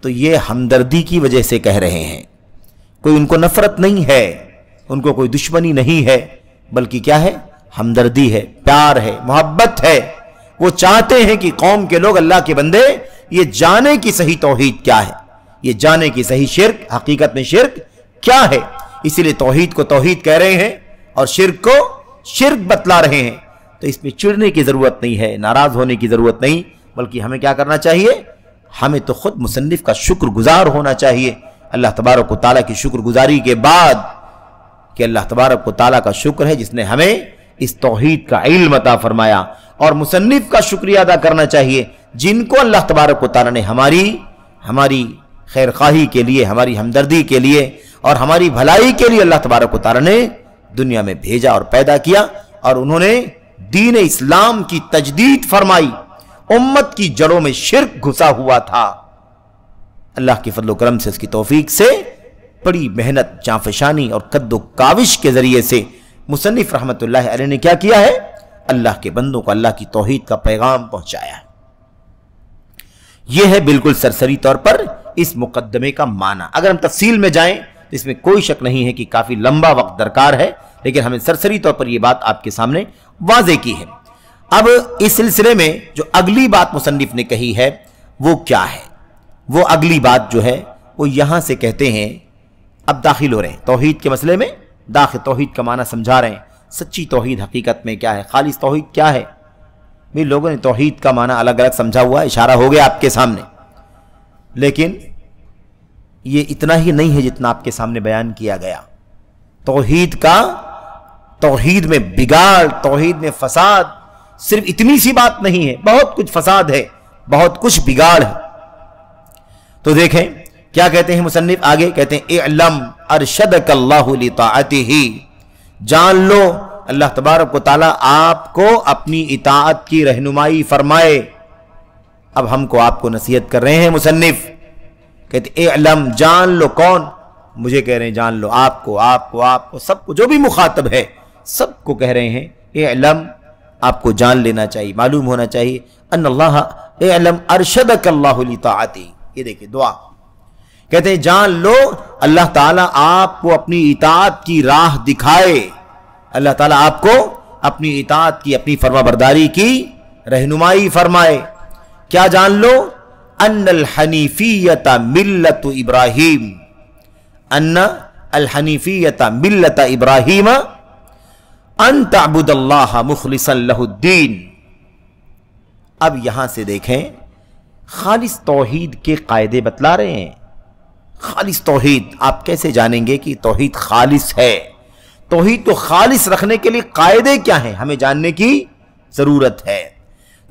تو یہ ہمدردی کی وجہ سے کہہ رہے ہیں۔ کوئی ان کو نفرت نہیں ہے، ان کو کوئی دشمنی نہیں ہے، بلکہ کیا ہے؟ ہمدردی ہے، پیار ہے، محبت ہے۔ وہ چاہتے ہیں کہ قوم کے لوگ، اللہ کے بندے، یہ جانے کی صحیح توحید کیا ہے، یہ جانے کی صحیح شرک، حقیقت میں شرک کیا ہے۔ اسی لیے توحید کو توحید کہہ رہے ہیں اور شرک کو شرک بتلا رہے ہیں۔ تو اس میں چڑنے کی ضرورت نہیں ہے، ناراض ہونے کی ضرورت نہیں، بلکہ ہمیں کیا کرنا چاہیے؟ ہمیں تو خود مصنف کا شکر گزار ہونا چاہیے، اللہ تبارک و تعالیٰ کی شکر گزاری کے بعد، کہ اللہ تبارک و تعالیٰ کا شکر ہے جس نے ہمیں اس توحید کا علم عطا فرمایا، اور مصنف کا شکریہ ادا کرنا چاہیے جن کو اللہ تبارک و تعالیٰ نے ہماری خیر خواہی کے لیے، ہماری ہمدردی کے لیے اور ہماری بھلائی کے لیے اللہ تبارک و تعالیٰ نے دنیا میں بھیجا اور پیدا کیا، اور انہوں نے دین اسلام کی تجدید فرمائی۔ امت کی جڑوں میں شرک گھسا ہوا تھا، اللہ کے فضل و کرم سے، اس کی توفیق سے، بڑی محنت، جانفشانی اور قد و کاوش کے ذریعے سے مصنف رحمت اللہ علیہ نے کیا کیا ہے؟ اللہ کے بندوں کو اللہ کی توحید کا پیغام پہنچایا ہے۔ یہ ہے بالکل سرسری طور پر اس مقدمے کا معنی۔ اگر ہم تفصیل میں جائیں تو اس میں کوئی شک نہیں ہے کہ کافی لمبا وقت درکار ہے، لیکن ہمیں سرسری طور پر یہ بات آپ کے سامنے واضح کی ہے۔ اب اس سلسلے میں جو اگلی بات مصنف نے کہی ہے وہ کیا ہے؟ وہ اگلی بات جو ہے وہ یہاں سے کہتے ہیں، اب داخل ہو رہے ہیں توحید کے مسئلے میں، داخل توحید کا معنی سمجھا رہے ہیں، سچی توحید حقیقت میں کیا ہے، خالص توحید کیا ہے۔ بھی لوگوں نے توحید کا معنی الگ الگ سمجھا ہوا، اشارہ ہو گیا آپ کے سامنے، لیکن یہ اتنا ہی نہیں ہے جتنا آپ کے سامنے بیان کیا گیا۔ توحید میں بگاڑ، توحید میں فساد صرف اتنی سی بات نہیں ہے، بہت کچھ فساد ہے، بہت کچھ بگاڑ ہے۔ تو دیکھیں کیا کہتے ہیں مصنف آگے، کہتے ہیں اعلم ارشدک اللہ لطاعتہ، جان لو اللہ تبارک و تعالیٰ آپ کو اپنی اطاعت کی رہنمائی فرمائے۔ اب ہم کو آپ کو نصیحت کر رہے ہیں مصنف، کہتے ہیں اعلم، جان لو، کون؟ مجھے کہہ رہے ہیں جان لو، آپ کو سب کو، جو بھی مخاطب ہے سب کو کہہ رہے ہیں اعلم، آپ کو جان لینا چاہیے، معلوم ہونا چاہیے، ان اللہ اعلم ارشدک اللہ لطاعتہ۔ یہ دیکھیں دعا، کہتے ہیں جان لو اللہ تعالیٰ آپ کو اپنی اطاعت کی راہ دکھائے، اللہ تعالیٰ آپ کو اپنی اطاعت کی، اپنی فرما برداری کی رہنمائی فرمائے۔ کیا جان لو؟ ان الحنیفیت ملت ابراہیم، ان الحنیفیت ملت ابراہیم ان تعبد اللہ مخلصا لہ الدین۔ اب یہاں سے دیکھیں خالص توحید کے قاعدے بتلا رہے ہیں۔ خالص توحید آپ کیسے جانیں گے کہ توحید خالص ہے؟ توحید کو خالص رکھنے کے لیے قاعدے کیا ہیں، ہمیں جاننے کی ضرورت ہے۔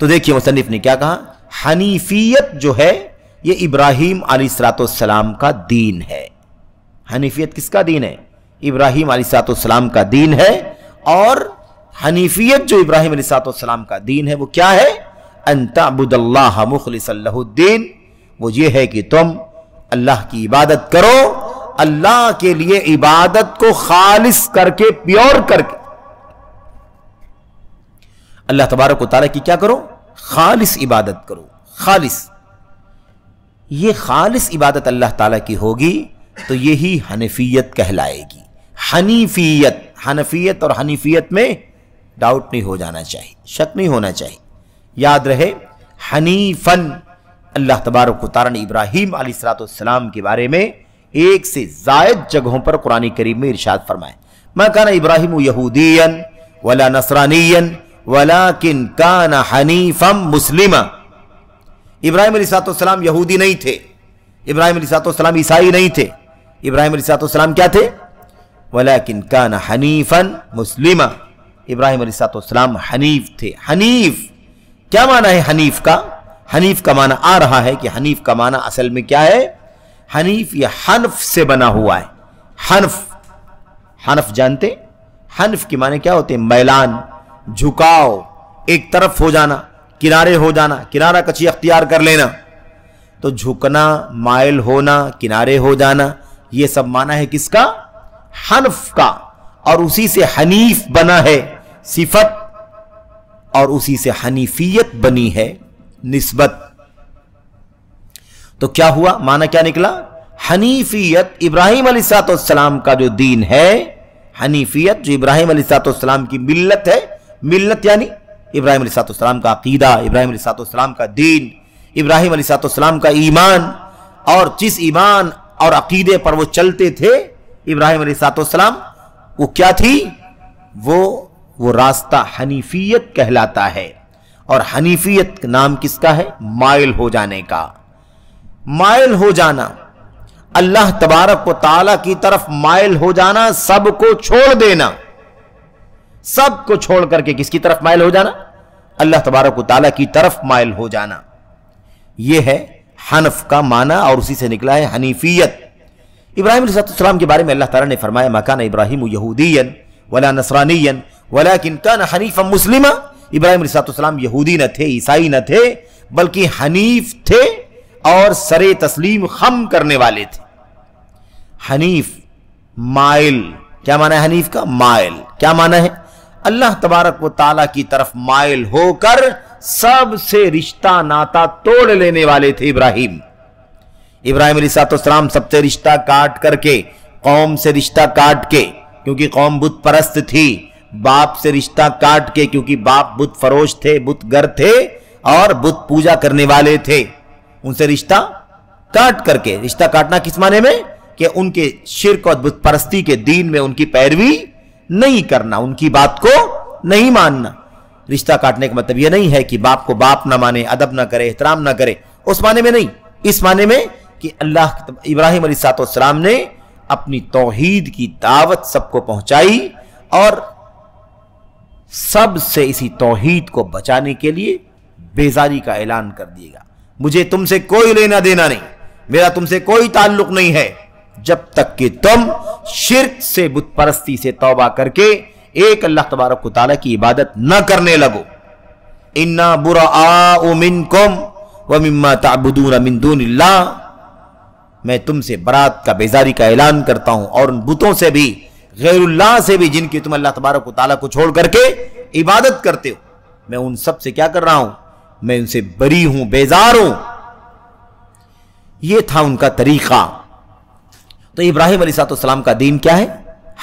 تو دیکھیے مصنف نے کیا کہا، حنیفیت جو ہے یہ ابراہیم علیہ السلام کا دین ہے۔ حنیفیت کس کا دین ہے؟ ابراہیم علیہ السلام کا دین ہے، اور حنیفیت جو ابراہیم علیہ السلام کا دین ہے وہ کیا ہے؟ ان تعبد اللہ مخلصا لہ الدین، وہ یہ ہے کہ تم اللہ کی عبادت کرو، اللہ کے لیے عبادت کو خالص کر کے، پیور کر کے، اللہ تبارک و تعالیٰ کی کیا کرو؟ خالص عبادت کرو، خالص۔ یہ خالص عبادت اللہ تعالیٰ کی ہوگی تو یہی حنیفیت کہلائے گی۔ حنفیت اور حنیفیت میں ڈاؤٹ نہیں ہو جانا چاہیے، شک نہیں ہونا چاہیے۔ یاد رہے حنیفن، اللہ تبارک و تعالیٰ نے ابراہیم علیہ السلام کے بارے میں ایک سے زائد جگہوں پر قرآن کریم میں ارشاد فرمائے، ما کان ابراہیم یہودیا ولا نصرانیا ولکن کان حنیفا مسلما۔ ابراہیم علیہ السلام یہودی نہیں تھے، ابراہیم علیہ السلام عیسائی نہیں تھے، ابراہیم علیہ السلام کیا تھے؟ ولیکن کان حنیفا مسلما، ابراہیم علیہ السلام حنیف تھے۔ حنیف کیا معنی ہے حنیف کا؟ حنیف کا معنی آ رہا ہے کہ حنیف کا معنی اصل میں کیا ہے؟ حنیف یہ حنف سے بنا ہوا ہے۔ حنف، حنف جانتے؟ حنف کے معنی کیا ہوتے ہیں؟ میلان، جھکاؤ، ایک طرف ہو جانا، کنارے ہو جانا، کنارہ کچھی اختیار کر لینا۔ تو جھکنا، مائل ہونا، کنارے ہو جانا، یہ سب معنی ہے کس کا؟ حنف کا۔ اور اسی سے حنیف بنا ہے صفت، اور اسی سے حنیفیت بنی ہے نسبت۔ تو کیا ہوا؟ معنی کیا نکلا؟ حنیفیت ابراہیم علیہ السلام کا جو دین ہے، حنیفیت جو ابراہیم علیہ السلام کی ملت ہے، ملت یعنی ابراہیم علیہ السلام کا عقیدہ، ابراہیم علیہ السلام کا دین، ابراہیم علیہ السلام کا ایمان، اور جس ایمان اور عقیدے پر وہ چلتے تھے ابراہیم علیہ السلام، وہ کیا تھی؟ وہ راستہ حنیفیت کہلاتا ہے۔ اور حنیفیت نام کس کا ہے؟ مائل ہو جانے کا۔ مائل ہو جانا، اللہ تبارک و تعالی کی طرف مائل ہو جانا، سب کو چھوڑ دینا، سب کو چھوڑ کر کے کس کی طرف مائل ہو جانا؟ اللہ تبارک و تعالی کی طرف مائل ہو جانا، یہ ہے حنف کا معنی، اور اسی سے نکلا ہے حنیفیت۔ ابراہیم علیہ السلام کے بارے میں اللہ تعالیٰ نے فرمایا ما کان ابراہیم یہودیا ولا نصرانیا ولکن کان حنیفا مسلما۔ ابراہیم علیہ السلام یہودی نہ تھے، عیسائی نہ تھے، بلکہ حنیف تھے اور سر تسلیم خم کرنے والے تھے۔ حنیف، مائل، کیا معنی ہے حنیف کا؟ مائل، کیا معنی ہے؟ اللہ تبارک و تعالیٰ کی طرف مائل ہو کر سب سے رشتہ ناتا توڑ لینے والے تھے ابراہیم۔ ابراہیم علیہ السلام سب سے رشتہ کاٹ کر کے، قوم سے رشتہ کاٹ کے کیونکہ قوم بت پرست تھی، باپ سے رشتہ کاٹ کے کیونکہ باپ بت فروش تھے، بت گر تھے اور بت پوجا کرنے والے تھے، ان سے رشتہ کاٹ کر کے۔ رشتہ کاٹنا کس معنی میں؟ کہ ان کے شرک اور بت پرستی کے دین میں ان کی پیروی نہیں کرنا، ان کی بات کو نہیں ماننا۔ رشتہ کاٹنے کا مطلب یہ نہیں ہے کہ باپ کو باپ نہ مانے، ادب نہ کرے، احترام نہ کرے، اس معنی میں نہیں، اس معنی میں کہ اللہ ابراہیم علیہ السلام نے اپنی توحید کی دعوت سب کو پہنچائی، اور سب سے اسی توحید کو بچانے کے لیے بیزاری کا اعلان کر دیے گا۔ مجھے تم سے کوئی لینا دینا نہیں، میرا تم سے کوئی تعلق نہیں ہے، جب تک کہ تم شرک سے، بت پرستی سے توبہ کر کے ایک اللہ تبارک و تعالیٰ کی عبادت نہ کرنے لگو۔ اِنَّا بُرَآءُ مِنْكُمْ وَمِمَّا تَعْبُدُونَ مِن دُونِ اللَّهِ، میں تم سے برات کا، بیزاری کا اعلان کرتا ہوں، اور ان بتوں سے بھی، غیر اللہ سے بھی، جن کی تم اللہ تبارک و تعالیٰ کو چھوڑ کر کے عبادت کرتے ہو، میں ان سب سے کیا کر رہا ہوں؟ میں ان سے بری ہوں، بیزار ہوں۔ یہ تھا ان کا طریقہ۔ تو ابراہیم علیہ السلام کا دین کیا ہے؟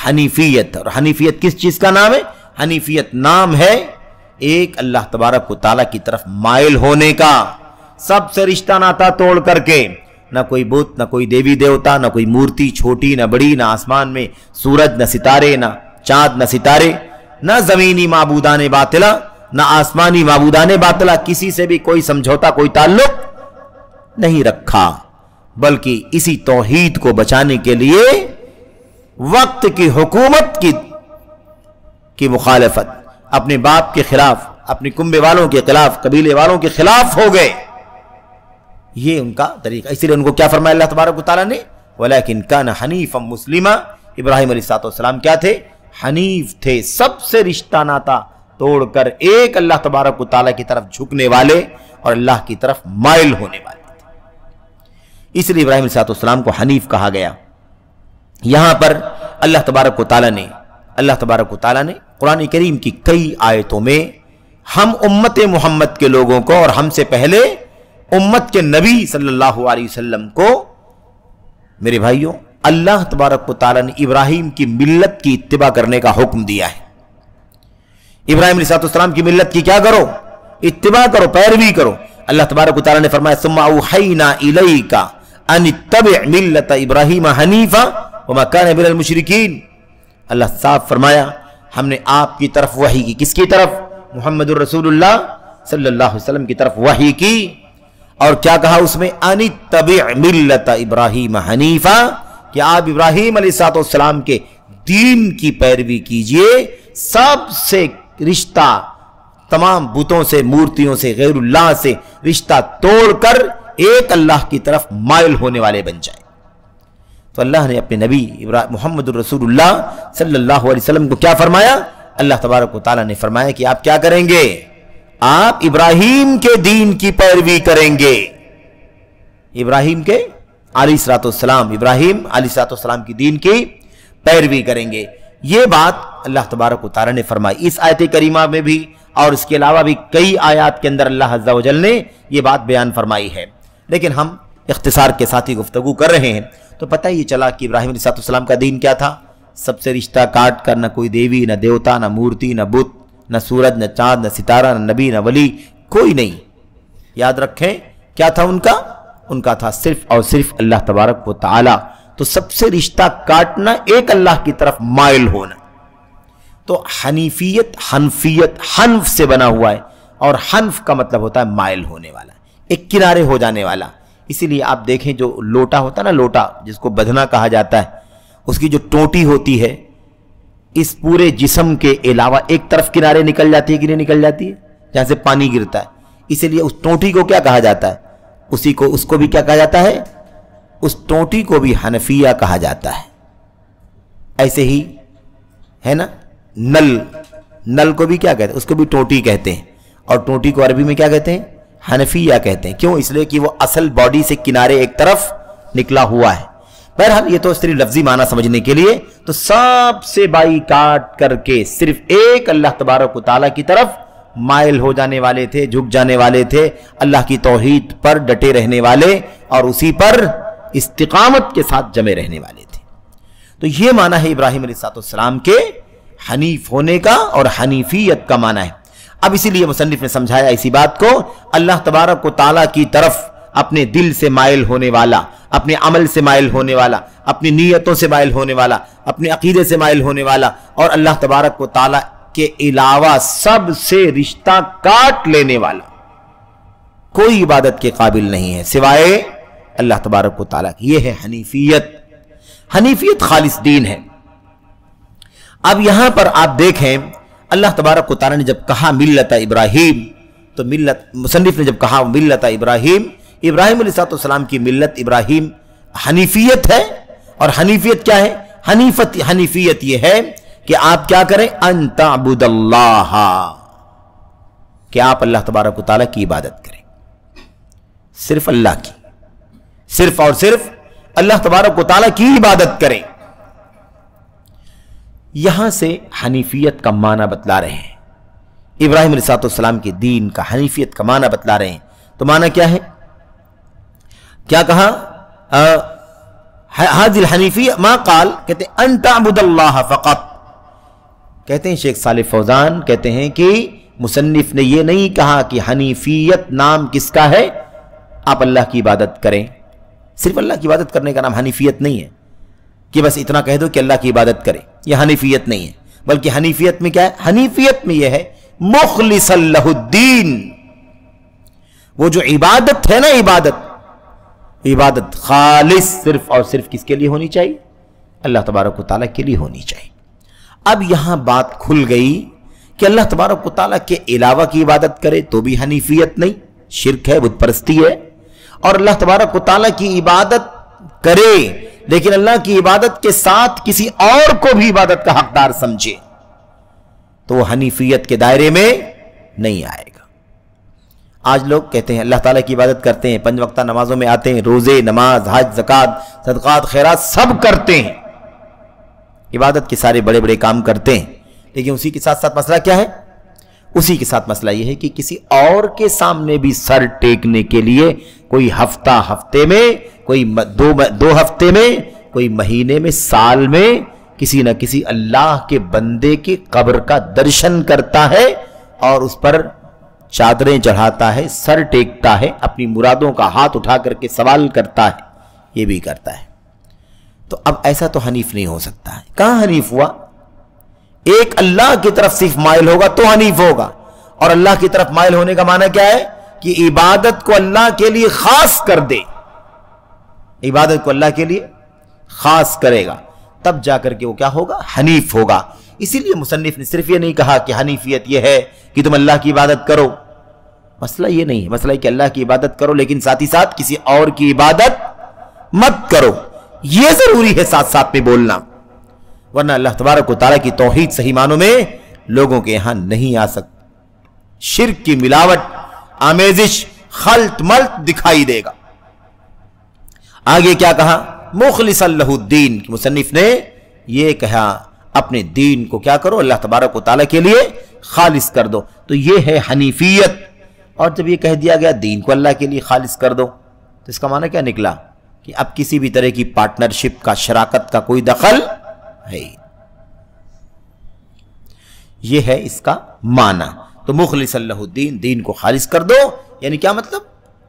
حنیفیت۔ اور حنیفیت کس چیز کا نام ہے؟ حنیفیت نام ہے ایک اللہ تبارک و تعالیٰ کی طرف مائل ہونے کا، سب سے رشتہ ناتا توڑ کر کے، نہ کوئی بت، نہ کوئی دیوی دیوتا، نہ کوئی مورتی چھوٹی نہ بڑی، نہ آسمان میں سورج، نہ ستارے، نہ چاند، نہ ستارے، نہ زمینی معبودان باطلہ، نہ آسمانی معبودان باطلہ، کسی سے بھی کوئی سمجھوتا، کوئی تعلق نہیں رکھا، بلکہ اسی توحید کو بچانے کے لیے وقت کی حکومت کی مخالفت، اپنے باپ کے خلاف، اپنے کنبے والوں کے خلاف، قبیلے والوں کے خلاف ہو گئے۔ یہ ان کا طریقہ، اسی لیے ان کو کیا فرمایا اللہ تبارک و تعالیٰ نے؟ وَلَكِنْ كَانَ حَنِيفًا مُسْلِمًا۔ ابراہیم علیہ السلام کیا تھے؟ حنیف تھے، سب سے رشتہ ناتا توڑ کر ایک اللہ تبارک و تعالیٰ کی طرف جھکنے والے اور اللہ کی طرف مائل ہونے والے تھے۔ اس لیے ابراہیم علیہ السلام کو حنیف کہا گیا۔ یہاں پر اللہ تبارک و تعالیٰ نے قرآن کریم کی کئی آیتوں میں ہم امت محمد کے لوگوں کو، اور ہم سے پہلے امت کے نبی صلی اللہ علیہ وسلم کو، میرے بھائیوں، اللہ تبارک و تعالیٰ نے ابراہیم کی ملت کی اتباع کرنے کا حکم دیا ہے۔ ابراہیم علیہ السلام کی ملت کی کیا کرو؟ اتباع کرو، پیروی کرو۔ اللہ تبارک و تعالیٰ نے فرمایا ثم اوحینا الیک ان اتبع ملت ابراہیم حنیفا وما کان من المشرکین۔ اللہ صاحب فرمایا ہم نے آپ کی طرف وحی کی، کس کی طرف؟ محمد الرسول اللہ صلی اللہ علیہ وسلم کی طرف وحی کی، اور کیا کہا اس میں؟ ان اتبع ملت ابراہیم حنیفا، کہ آپ ابراہیم علیہ السلام کے دین کی پیروی کیجئے، سب سے رشتہ تمام بتوں سے، مورتیوں سے، غیر اللہ سے رشتہ توڑ کر ایک اللہ کی طرف مائل ہونے والے بن جائیں۔ تو اللہ نے اپنے نبی محمد الرسول اللہ صلی اللہ علیہ وسلم کو کیا فرمایا؟ اللہ تبارک و تعالیٰ نے فرمایا کہ آپ کیا کریں گے؟ آپ ابراہیم کے دین کی پیروی کریں گے، ابراہیم کے علیہ السلام، ابراہیم علیہ السلام کی دین کی پیروی کریں گے۔ یہ بات اللہ تبارک و تعالیٰ نے فرمائی اس آیت کریمہ میں بھی، اور اس کے علاوہ بھی کئی آیات کے اندر اللہ عز و جل نے یہ بات بیان فرمائی ہے۔ لیکن ہم اختصار کے ساتھ ہی گفتگو کر رہے ہیں تو پتہ ہی چلا کہ ابراہیم علیہ السلام کا دین کیا تھا؟ سب سے رشتہ کاٹ کر، نہ کوئی دیوی، نہ دیوتا، نہ مورتی، نہ بت، نہ سورج، نہ چاند، نہ ستارہ، نہ نبی، نہ ولی، کوئی نہیں۔ یاد رکھیں کیا تھا ان کا تھا صرف اور صرف اللہ تبارک و تعالی۔ تو سب سے رشتہ کاٹنا، ایک اللہ کی طرف مائل ہونا۔ تو حنیفیت، حنف سے بنا ہوا ہے، اور حنف کا مطلب ہوتا ہے مائل ہونے والا، ایک کنارے ہو جانے والا۔ اسی لیے آپ دیکھیں جو لوٹا ہوتا ہے نا، لوٹا جس کو بدھنا کہا جاتا ہے، اس کی جو ٹوٹی ہوتی ہے، اس پورے جسم کے علاوہ ایک طرف کنارے نکل جاتی ہے کہ نہیں نکل جاتی ہے، جہاں سے پانی گرتا ہے۔ اسی لیے اس ٹوٹی کو کیا کہا جاتا ہے؟ اس کو بھی کیا کہا جاتا ہے؟ اس ٹوٹی کو بھی حنفیہ کہا جاتا ہے۔ ایسے ہی ہے نا، نل کو بھی کیا کہتے ہیں؟ اس کو بھی ٹوٹی کہتے ہیں، اور ٹوٹی کو عربی میں کیا کہتے ہیں؟ حنفیہ کہتے ہیں۔ کیوں؟ اس لیے کہ وہ اصل باڈی سے کنارے ایک طرف نکلا ہوا ہے۔ بہرحال یہ تو صرف لفظی معنی سمجھنے کے لیے، تو سب سے بائی کاٹ کر کے صرف ایک اللہ تبارک و تعالیٰ کی طرف مائل ہو جانے والے تھے، جھک جانے والے تھے، اللہ کی توحید پر ڈٹے رہنے والے اور اسی پر استقامت کے ساتھ جمے رہنے والے تھے۔ تو یہ معنی ہے ابراہیم علیہ السلام کے حنیف ہونے کا، اور حنیفیت کا معنی ہے۔ اب اسی لیے مصنف نے سمجھایا اسی بات کو، اللہ تبارک و تعالیٰ کی طرف اپنے دل سے مائل ہونے والا، اپنے عمل سے مائل ہونے والا، اپنی نیتوں سے مائل ہونے والا، اپنے عقیدے سے مائل ہونے والا، اور اللہ تبارک و تعالیٰ کے علاوہ سب سے رشتہ کاٹ لینے والا کوئی عبادت کے قابل نہیں ہے سوائے اللہ تبارک و تعالیٰ کی۔ یہ ہے حنیفیت۔ حنیفیت خالص دین ہے۔ اب یہاں پر آپ دیکھیں اللہ تبارک و تعالیٰ نے جب کہا ملت ابراہیم، تو مصنف نے جب کہا ملت ابراہیم علیہ السلام کی ملت ابراہیم حنیفیت ہے۔ اور حنیفیت کیا ہے؟ حنیفیت یہ ہے کہ آپ کیا کریں؟ ان تعبد اللہ، کہ آپ اللہ تبارک و تعالیٰ کی عبادت کریں، صرف اللہ کی، صرف اور صرف اللہ تبارک و تعالیٰ کی عبادت کریں۔ یہاں سے حنیفیت کا معنی بتلا رہے ہیں، ابراہیم علیہ السلام کے دین کا حنیفیت کا معنی بتلا رہے ہیں۔ تو معنی کیا ہے؟ کیا کہا؟ حاضر الحنیفیہ ما قال، کہتے ہیں ان تعبد اللہ فقط۔ کہتے ہیں شیخ صالح فوزان کہتے ہیں کہ مصنف نے یہ نہیں کہا کہ حنیفیت نام کس کا ہے، آپ اللہ کی عبادت کریں، صرف اللہ کی عبادت کرنے کا نام حنیفیت نہیں ہے کہ بس اتنا کہہ دو کہ اللہ کی عبادت کریں، یہ حنیفیت نہیں ہے۔ بلکہ حنیفیت میں کیا ہے؟ حنیفیت میں یہ ہے مخلص لہ الدین، وہ جو عبادت ہے نا، عبادت خالص صرف اور صرف کس کے لیے ہونی چاہیے؟ اللہ تبارک و تعالیٰ کے لیے ہونی چاہیے۔ اب یہاں بات کھل گئی کہ اللہ تبارک و تعالیٰ کے علاوہ کی عبادت کرے تو بھی حنیفیت نہیں، شرک ہے، بت پرستی ہے۔ اور اللہ تبارک و تعالیٰ کی عبادت کرے لیکن اللہ کی عبادت کے ساتھ کسی اور کو بھی عبادت کا حقدار سمجھے تو وہ حنیفیت کے دائرے میں نہیں آئے گا۔ آج لوگ کہتے ہیں اللہ تعالیٰ کی عبادت کرتے ہیں، 5 وقتہ نمازوں میں آتے ہیں، روزے، نماز، حج، زکوٰۃ، صدقات، خیرات سب کرتے ہیں، عبادت کے سارے بڑے بڑے کام کرتے ہیں، لیکن اسی کے ساتھ ساتھ مسئلہ کیا ہے؟ اسی کے ساتھ مسئلہ یہ ہے کہ کسی اور کے سامنے بھی سر ٹیکنے کے لیے کوئی ہفتے میں، کوئی 2 ہفتے میں، کوئی مہینے میں، سال میں کسی نہ کسی اللہ کے بندے کی قبر کا درشن کرتا ہے اور اس پر چادریں چڑھاتا ہے، سر ٹیکتا ہے، اپنی مرادوں کا ہاتھ اٹھا کر کے سوال کرتا ہے، یہ بھی کرتا ہے۔ تو اب ایسا تو حنیف نہیں ہو سکتا ہے۔ کہاں حنیف ہوا؟ ایک اللہ کی طرف صرف مائل ہوگا تو حنیف ہوگا۔ اور اللہ کی طرف مائل ہونے کا معنی کیا ہے؟ کہ عبادت کو اللہ کے لیے خاص کر دے، عبادت کو اللہ کے لیے خاص کرے گا۔ تب جا کر کے وہ کیا ہوگا؟ حنیف ہوگا۔ اسی لیے مصنف نے صرف یہ نہیں کہا کہ حنیفیت یہ ہے کہ تم اللہ کی عبادت کرو، مسئلہ یہ نہیں ہے، مسئلہ ہے کہ اللہ کی عبادت کرو لیکن ساتھ ہی ساتھ کسی اور کی عبادت مت کرو، یہ ضروری ہے ساتھ ساتھ میں بولنا، ورنہ اللہ تبارک و تعالیٰ کی توحید صحیح معنوں میں لوگوں کے یہاں نہیں آ سکتی، شرک کی ملاوٹ، آمیزش، خلط ملط دکھائی دے گا۔ آگے کیا کہا؟ مخلصا لہ الدین، مصنف نے یہ کہا اپنے دین کو کیا کرو؟ اللہ تبارک و تعالیٰ کے لیے خالص کر دو، تو یہ ہے حنیفیت۔ اور جب یہ کہہ دیا گیا دین کو اللہ کے لیے خالص کر دو تو اس کا معنی کیا نکلا؟ کہ اب کسی بھی طرح کی پارٹنرشپ کا، شراکت کا کوئی دخل ہے، یہ ہے اس کا معنی۔ تو مخلصا لہ الدین، دین کو خالص کر دو، یعنی کیا مطلب؟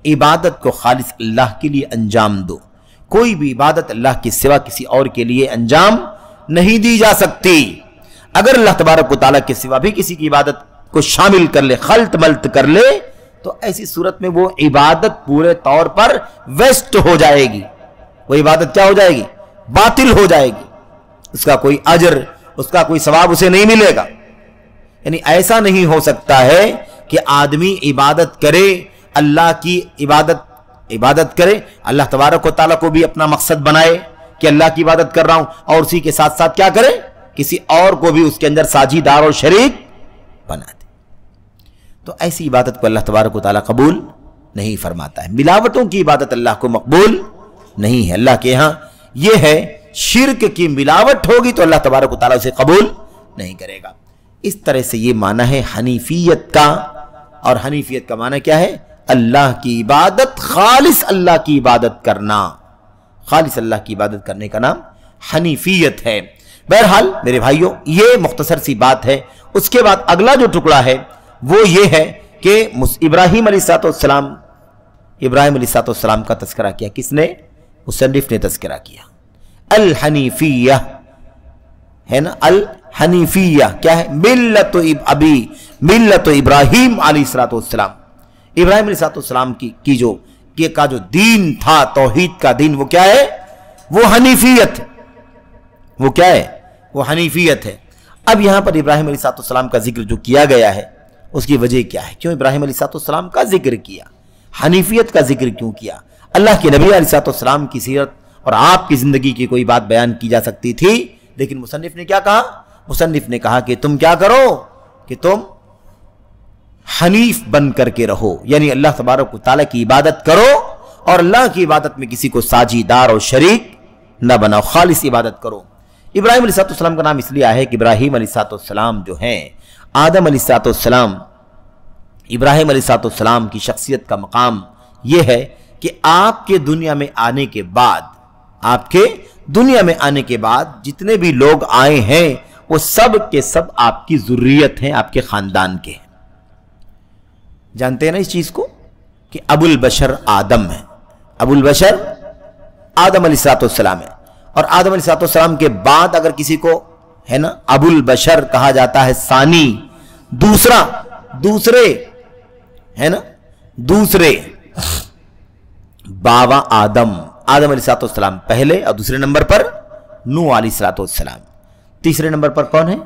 عبادت کو خالص اللہ کے لیے انجام دو، کوئی بھی عبادت اللہ کے سوا کسی اور کے لیے انجام نہیں دی جا سکتی۔ اگر اللہ تبارک و تعالیٰ کے سوا بھی کسی کی عبادت کو شامل کر لے، خلط ملط کر لے، تو ایسی صورت میں وہ عبادت پورے طور پر ویسٹ ہو جائے گی، وہ عبادت کیا ہو جائے گی؟ باطل ہو جائے گی، اس کا کوئی اجر، اس کا کوئی ثواب اسے نہیں ملے گا۔ یعنی ایسا نہیں ہو سکتا ہے کہ آدمی عبادت کرے، اللہ کی عبادت کرے، اللہ تبارک و تعالیٰ کو بھی اپنا مقصد بنائے کہ اللہ کی عبادت کر رہا ہوں، اور اسی کے ساتھ ساتھ کیا کرے؟ کسی اور کو بھی اس کے اندر ساجیدار اور شریک بنا دے، تو ایسی عبادت کو اللہ تبارک و تعالیٰ قبول نہیں فرماتا ہے۔ ملاوٹوں کی عبادت اللہ کو مقبول نہیں ہے، اللہ کے ہاں یہ ہے شرک کی ملاوٹ ہوگی تو اللہ تبارک و تعالیٰ اسے قبول نہیں کرے گا۔ اس طرح سے یہ معنی ہے حنیفیت کا، اور حنیفیت کا معنی کیا ہے؟ اللہ کی عبادت، خالص اللہ کی عبادت کرنا، خالص اللہ کی عبادت کرنے کا نام حنیفیت ہے۔ بہرحال میرے بھائیوں، یہ مختصر سی بات ہے۔ اس کے بعد اگلا جو ٹکڑا ہے وہ یہ ہے کہ ابراہیم علیہ السلام کا تذکرہ کیا، کس نے؟ مصنف نے تذکرہ کیا۔ الحنیفیہ ہے نا، الحنیفیہ کیا ہے؟ ملت ابراہیم علیہ السلام، ابراہیم علیہ السلام کی جو دین تھا، توحید کا دین، وہ کیا ہے؟ وہ حنیفیت، وہ کیا ہے؟ وہ حنیفیت ہے۔ اب یہاں پر ابراہیم علیہ السلام کا ذکر جو کیا گیا ہے اس کی وجہ کیا ہے؟ کیوں ابراہیم علیہ السلام کا ذکر کیا؟ حنیفیت کا ذکر کیوں کیا؟ اللہ کے نبی علیہ السلام کی سیرت اور آپ کی زندگی کی کوئی بات بیان کی جا سکتی تھی، لیکن مصنف نے کیا کہا؟ مصنف نے کہا کہ تم کیا کرو؟ کہ تم حنیف بن کر کے رہو، یعنی اللہ تبارک و تعالیٰ کی عبادت کرو، اور اللہ کی عبادت میں کسی کو ساجیدار اور شریک نہ بناؤ، خالص عبادت کرو۔ ابراہیم علیہ السلام کا نام اس لیے ہے کہ ابراہیم علیہ السلام جو ہیں، آدم علیہ السلام، ابراہیم علیہ السلام کی شخصیت کا مقام یہ ہے کہ آپ کے دنیا میں آنے کے بعد جتنے بھی لوگ آئے ہیں وہ سب کے سب آپ کی ذریت ہیں، آپ کے خاندان کے ہیں۔ جانتے ہیں نا اس چیز کو کہ ابو البشر آدم ہے، ابو البشر آدم علیہ السلام ہے، اور آدم علیہ السلام کے بعد اگر کسی کو ہے نا ابو البشر کہا جاتا ہے، ثانی، دوسرے ہے نا، دوسرے بابا آدم علیہ السلام پہلے، اور دوسرے نمبر پر نوح علیہ السلام، تیسرے نمبر پر کون ہے؟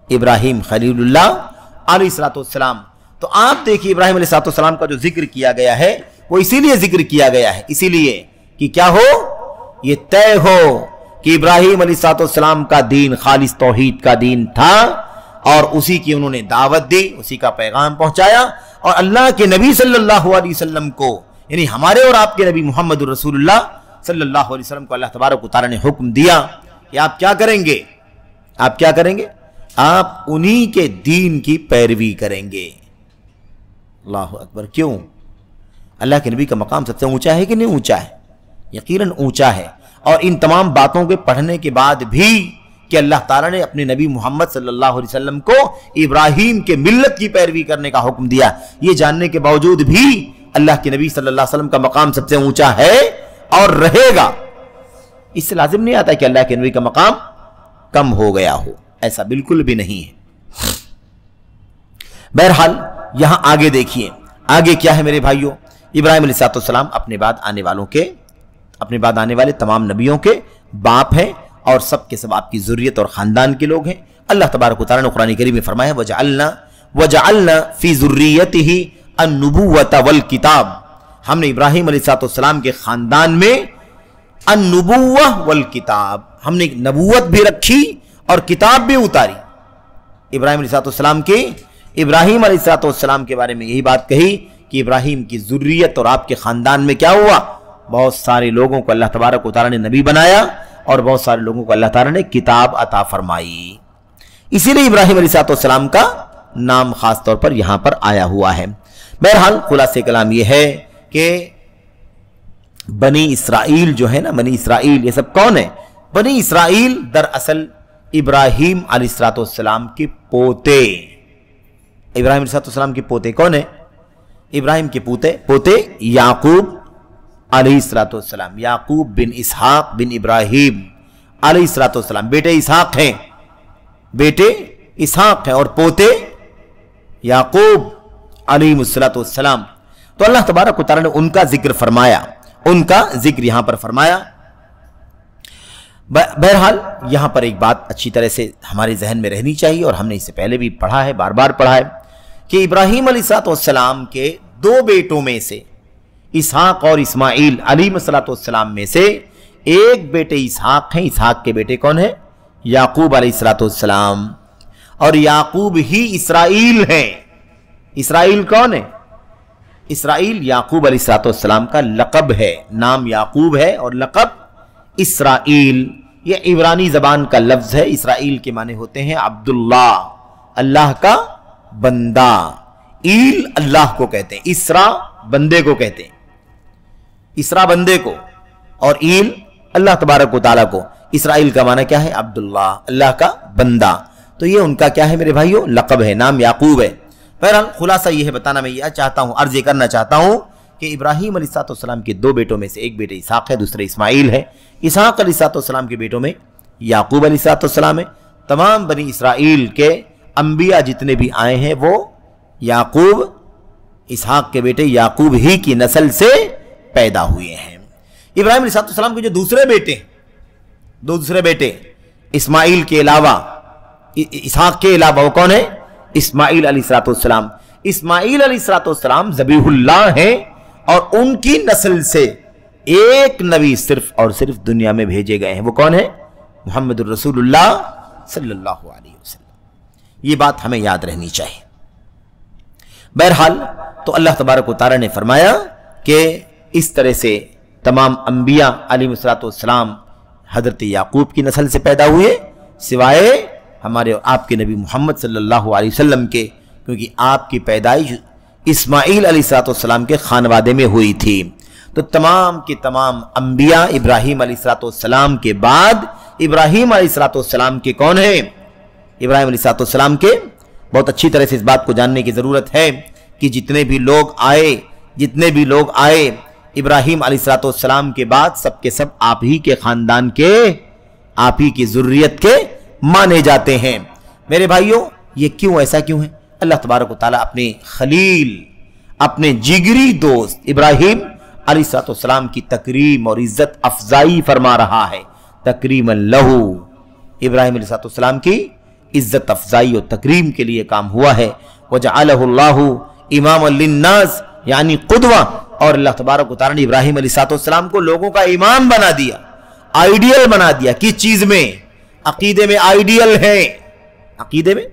ابراہیم خلیل اللہ علیہ السلام۔ تو آپ دیکھیے ابراہیم علیہ السلام کا جو ذکر کیا گیا ہے وہ اسی لیے ذکر کیا گیا ہے، اسی لیے کہ کیا ہو؟ یہ طے ہو کہ ابراہیم علیہ السلام کا دین خالص توحید کا دین تھا، اور اسی کی انہوں نے دعوت دی، اسی کا پیغام پہنچایا، اور اللہ کے نبی صلی اللہ علیہ وسلم کو، یعنی ہمارے اور آپ کے نبی محمد رسول اللہ صلی اللہ علیہ وسلم کو اللہ تبارک و تعالیٰ نے حکم دیا کہ آپ کیا کریں گے؟ آپ کیا کریں گے؟ آپ انہی کے دین کی پیروی کریں گے۔ اللہ اکبر! کیوں؟ اللہ کے نبی کا مقام سب سے اونچا ہے کہ نہیں اونچا ہے؟ یقیناً اونچا ہے، اور ان تمام باتوں کے پڑھنے کے بعد بھی کہ اللہ تعالیٰ نے اپنے نبی محمد صلی اللہ علیہ وسلم کو ابراہیم کے ملت کی پیروی کرنے کا حکم دیا، یہ جاننے کے باوجود بھی اللہ کے نبی صلی اللہ علیہ وسلم کا مقام سب سے اونچا ہے اور رہے گا۔ اس سے لازم نہیں آتا کہ اللہ کے نبی کا مقام کم ہو گیا ہو، ایسا بالکل بھی نہیں ہے۔ بہرحال یہاں آگے دیکھیے، آگے کیا ہے میرے بھائیوں؟ ابراہیم علیہ السلام اپنے بعد آنے والے تمام نبیوں کے باپ ہیں، اور سب کے سب آپ کی ذریت اور خاندان کے لوگ ہیں۔ اللہ تبارک و تعالیٰ نے قرآن کریم میں فرمایا وَجَعَلْنَا فِي ذُرِّيَّتِهِ النُّبُوَّةَ وَالْكِتَابَ، ہم نے ابراہیم علیہ السلام کے خاندان میں النبوہ والکتاب، ہم نے نبوت بھی رکھی اور کتاب بھی اتاری۔ ابراہیم علیہ السلام کے بارے میں یہی بات کہی کہ ابراہیم کی ذریت اور آپ کے خاندان میں کیا ہوا، بہت سارے لوگوں کو اللہ تبارک و تعالیٰ نے نبی بنایا اور بہت سارے لوگوں کو اللہ تعالیٰ نے کتاب عطا فرمائی۔ اسی لیے ابراہیم علیہ السلام کا نام خاص طور پر یہاں پر آیا ہوا ہے۔ بہرحال خلاصہ کلام یہ ہے کہ بنی اسرائیل جو ہے نا، بنی اسرائیل یہ سب کون ہے؟ بنی اسرائیل دراصل ابراہیم علیہ السلام کے پوتے، ابراہیم علیہ السلام کے پوتے کون ہیں؟ ابراہیم کے پوتے یعقوب علیہ السلام، یعقوب بن اسحاق بن ابراہیم علیہ السلام، بیٹے اسحاق ہیں اور پوتے یعقوب علیہ السلام۔ تو اللہ تبارک و تعالیٰ نے ان کا ذکر فرمایا، ان کا ذکر یہاں پر فرمایا۔ بہرحال یہاں پر ایک بات اچھی طرح سے ہمارے ذہن میں رہنی چاہیے، اور ہم نے اس سے پہلے بھی پڑھا ہے، بار بار پڑھا ہے، کہ ابراہیم علیہ السلام کے دو بیٹوں میں سے اسحاق اور اسماعیل علیہ السلام میں سے ایک بیٹے اسحاق ہیں۔ اسحاق کے بیٹے کون ہیں؟ یعقوب علیہ السلام، اور یعقوب ہی اسرائیل ہیں۔ اسرائیل کون ہے؟ اسرائیل یعقوب علیہ السلام کا لقب ہے، نام یعقوب ہے اور لقب اسرائیل۔ یہ عبرانی زبان کا لفظ ہے، اسرائیل کے معنی ہوتے ہیں عبداللہ، اللہ کا بندہ۔ ایل اللہ کو کہتے ہیں، اسرا بندے کو کہتے ہیں، اسرا بندے کو، اور ایل اللہ تبارک و تعالیٰ کو۔ اسرائیل کا معنی کیا ہے؟ عبداللہ، اللہ کا بندہ۔ تو یہ ان کا کیا ہے میرے بھائیو؟ لقب ہے، نام یعقوب ہے۔ بہرحال خلاصہ یہ ہے، بتانا میں یہ چاہتا ہوں، عرض یہ کرنا چاہتا ہوں کہ ابراہیم علیہ السلام کے دو بیٹوں میں سے ایک بیٹے اسحاق ہے، دوسرے اسماعیل ہے۔ اسحاق علیہ السلام کے بیٹوں میں یعقوب علیہ السلام ہے۔ تمام بنی اسرائیل کے انبیاء جتنے بھی آئے ہیں وہ یعقوب، اسحاق کے بیٹے یعقوب ہی کی نسل سے پیدا ہوئے ہیں۔ ابراہیم علیہ السلام کے جو دوسرے بیٹے اسماعیل کے علاوہ، اسحاق کے علاوہ، وہ کون ہے؟ اسماعیل علیہ السلام۔ اسماعیل علیہ السلام ذبیح اللہ ہیں، اور ان کی نسل سے ایک نبی صرف اور صرف دنیا میں بھیجے گئے ہیں۔ وہ کون ہے؟ محمد الرسول اللہ صلی اللہ علیہ وسلم۔ یہ بات ہمیں یاد رہنی چاہیے۔ بہرحال تو اللہ تبارک و تعالیٰ نے فرمایا کہ اس طرح سے تمام انبیاء علیہ السلام حضرت یعقوب کی نسل سے پیدا ہوئے، سوائے ہمارے اور آپ کے نبی محمد صلی اللہ علیہ وسلم کے، کیونکہ آپ کی پیدائش اسماعیل علیہ السلام کے خانوادے میں ہوئی تھی۔ تو تمام کے تمام انبیاء ابراہیم علیہ السلام کے بعد ابراہیم علیہ السلام کے کون ہیں؟ ابراہیم علیہ السلام کے بہت اچھی طرح سے اس بات کو جاننے کی ضرورت ہے کہ جتنے بھی لوگ آئے ابراہیم علیہ السلام کے بعد سب کے سب آپ ہی کے خاندان کے، آپ ہی کی ذریت کے مانے جاتے ہیں۔ میرے بھائیوں یہ کیوں، ایسا کیوں ہے؟ اللہ تبارک و تعالیٰ اپنے خلیل، اپنے جگری دوست ابراہیم علیہ السلام کی تکریم اور عزت افزائی فرما رہا ہے۔ تکریم لہو، ابراہیم علیہ السلام کی عزت افزائی اور تکریم کے لیے کام ہوا ہے۔ وَجَعَلَهُ اللَّهُ إِمَامًا لِلنَّاسِ یعنی قدوہ، اور اللہ تبارک و تعالیٰ نے ابراہیم علیہ السلام کو لوگوں کا امام بنا دیا، آئیڈیل بنا دیا۔ کس چیز میں؟ عقیدے میں آئیڈیل ہیں، عقیدے میں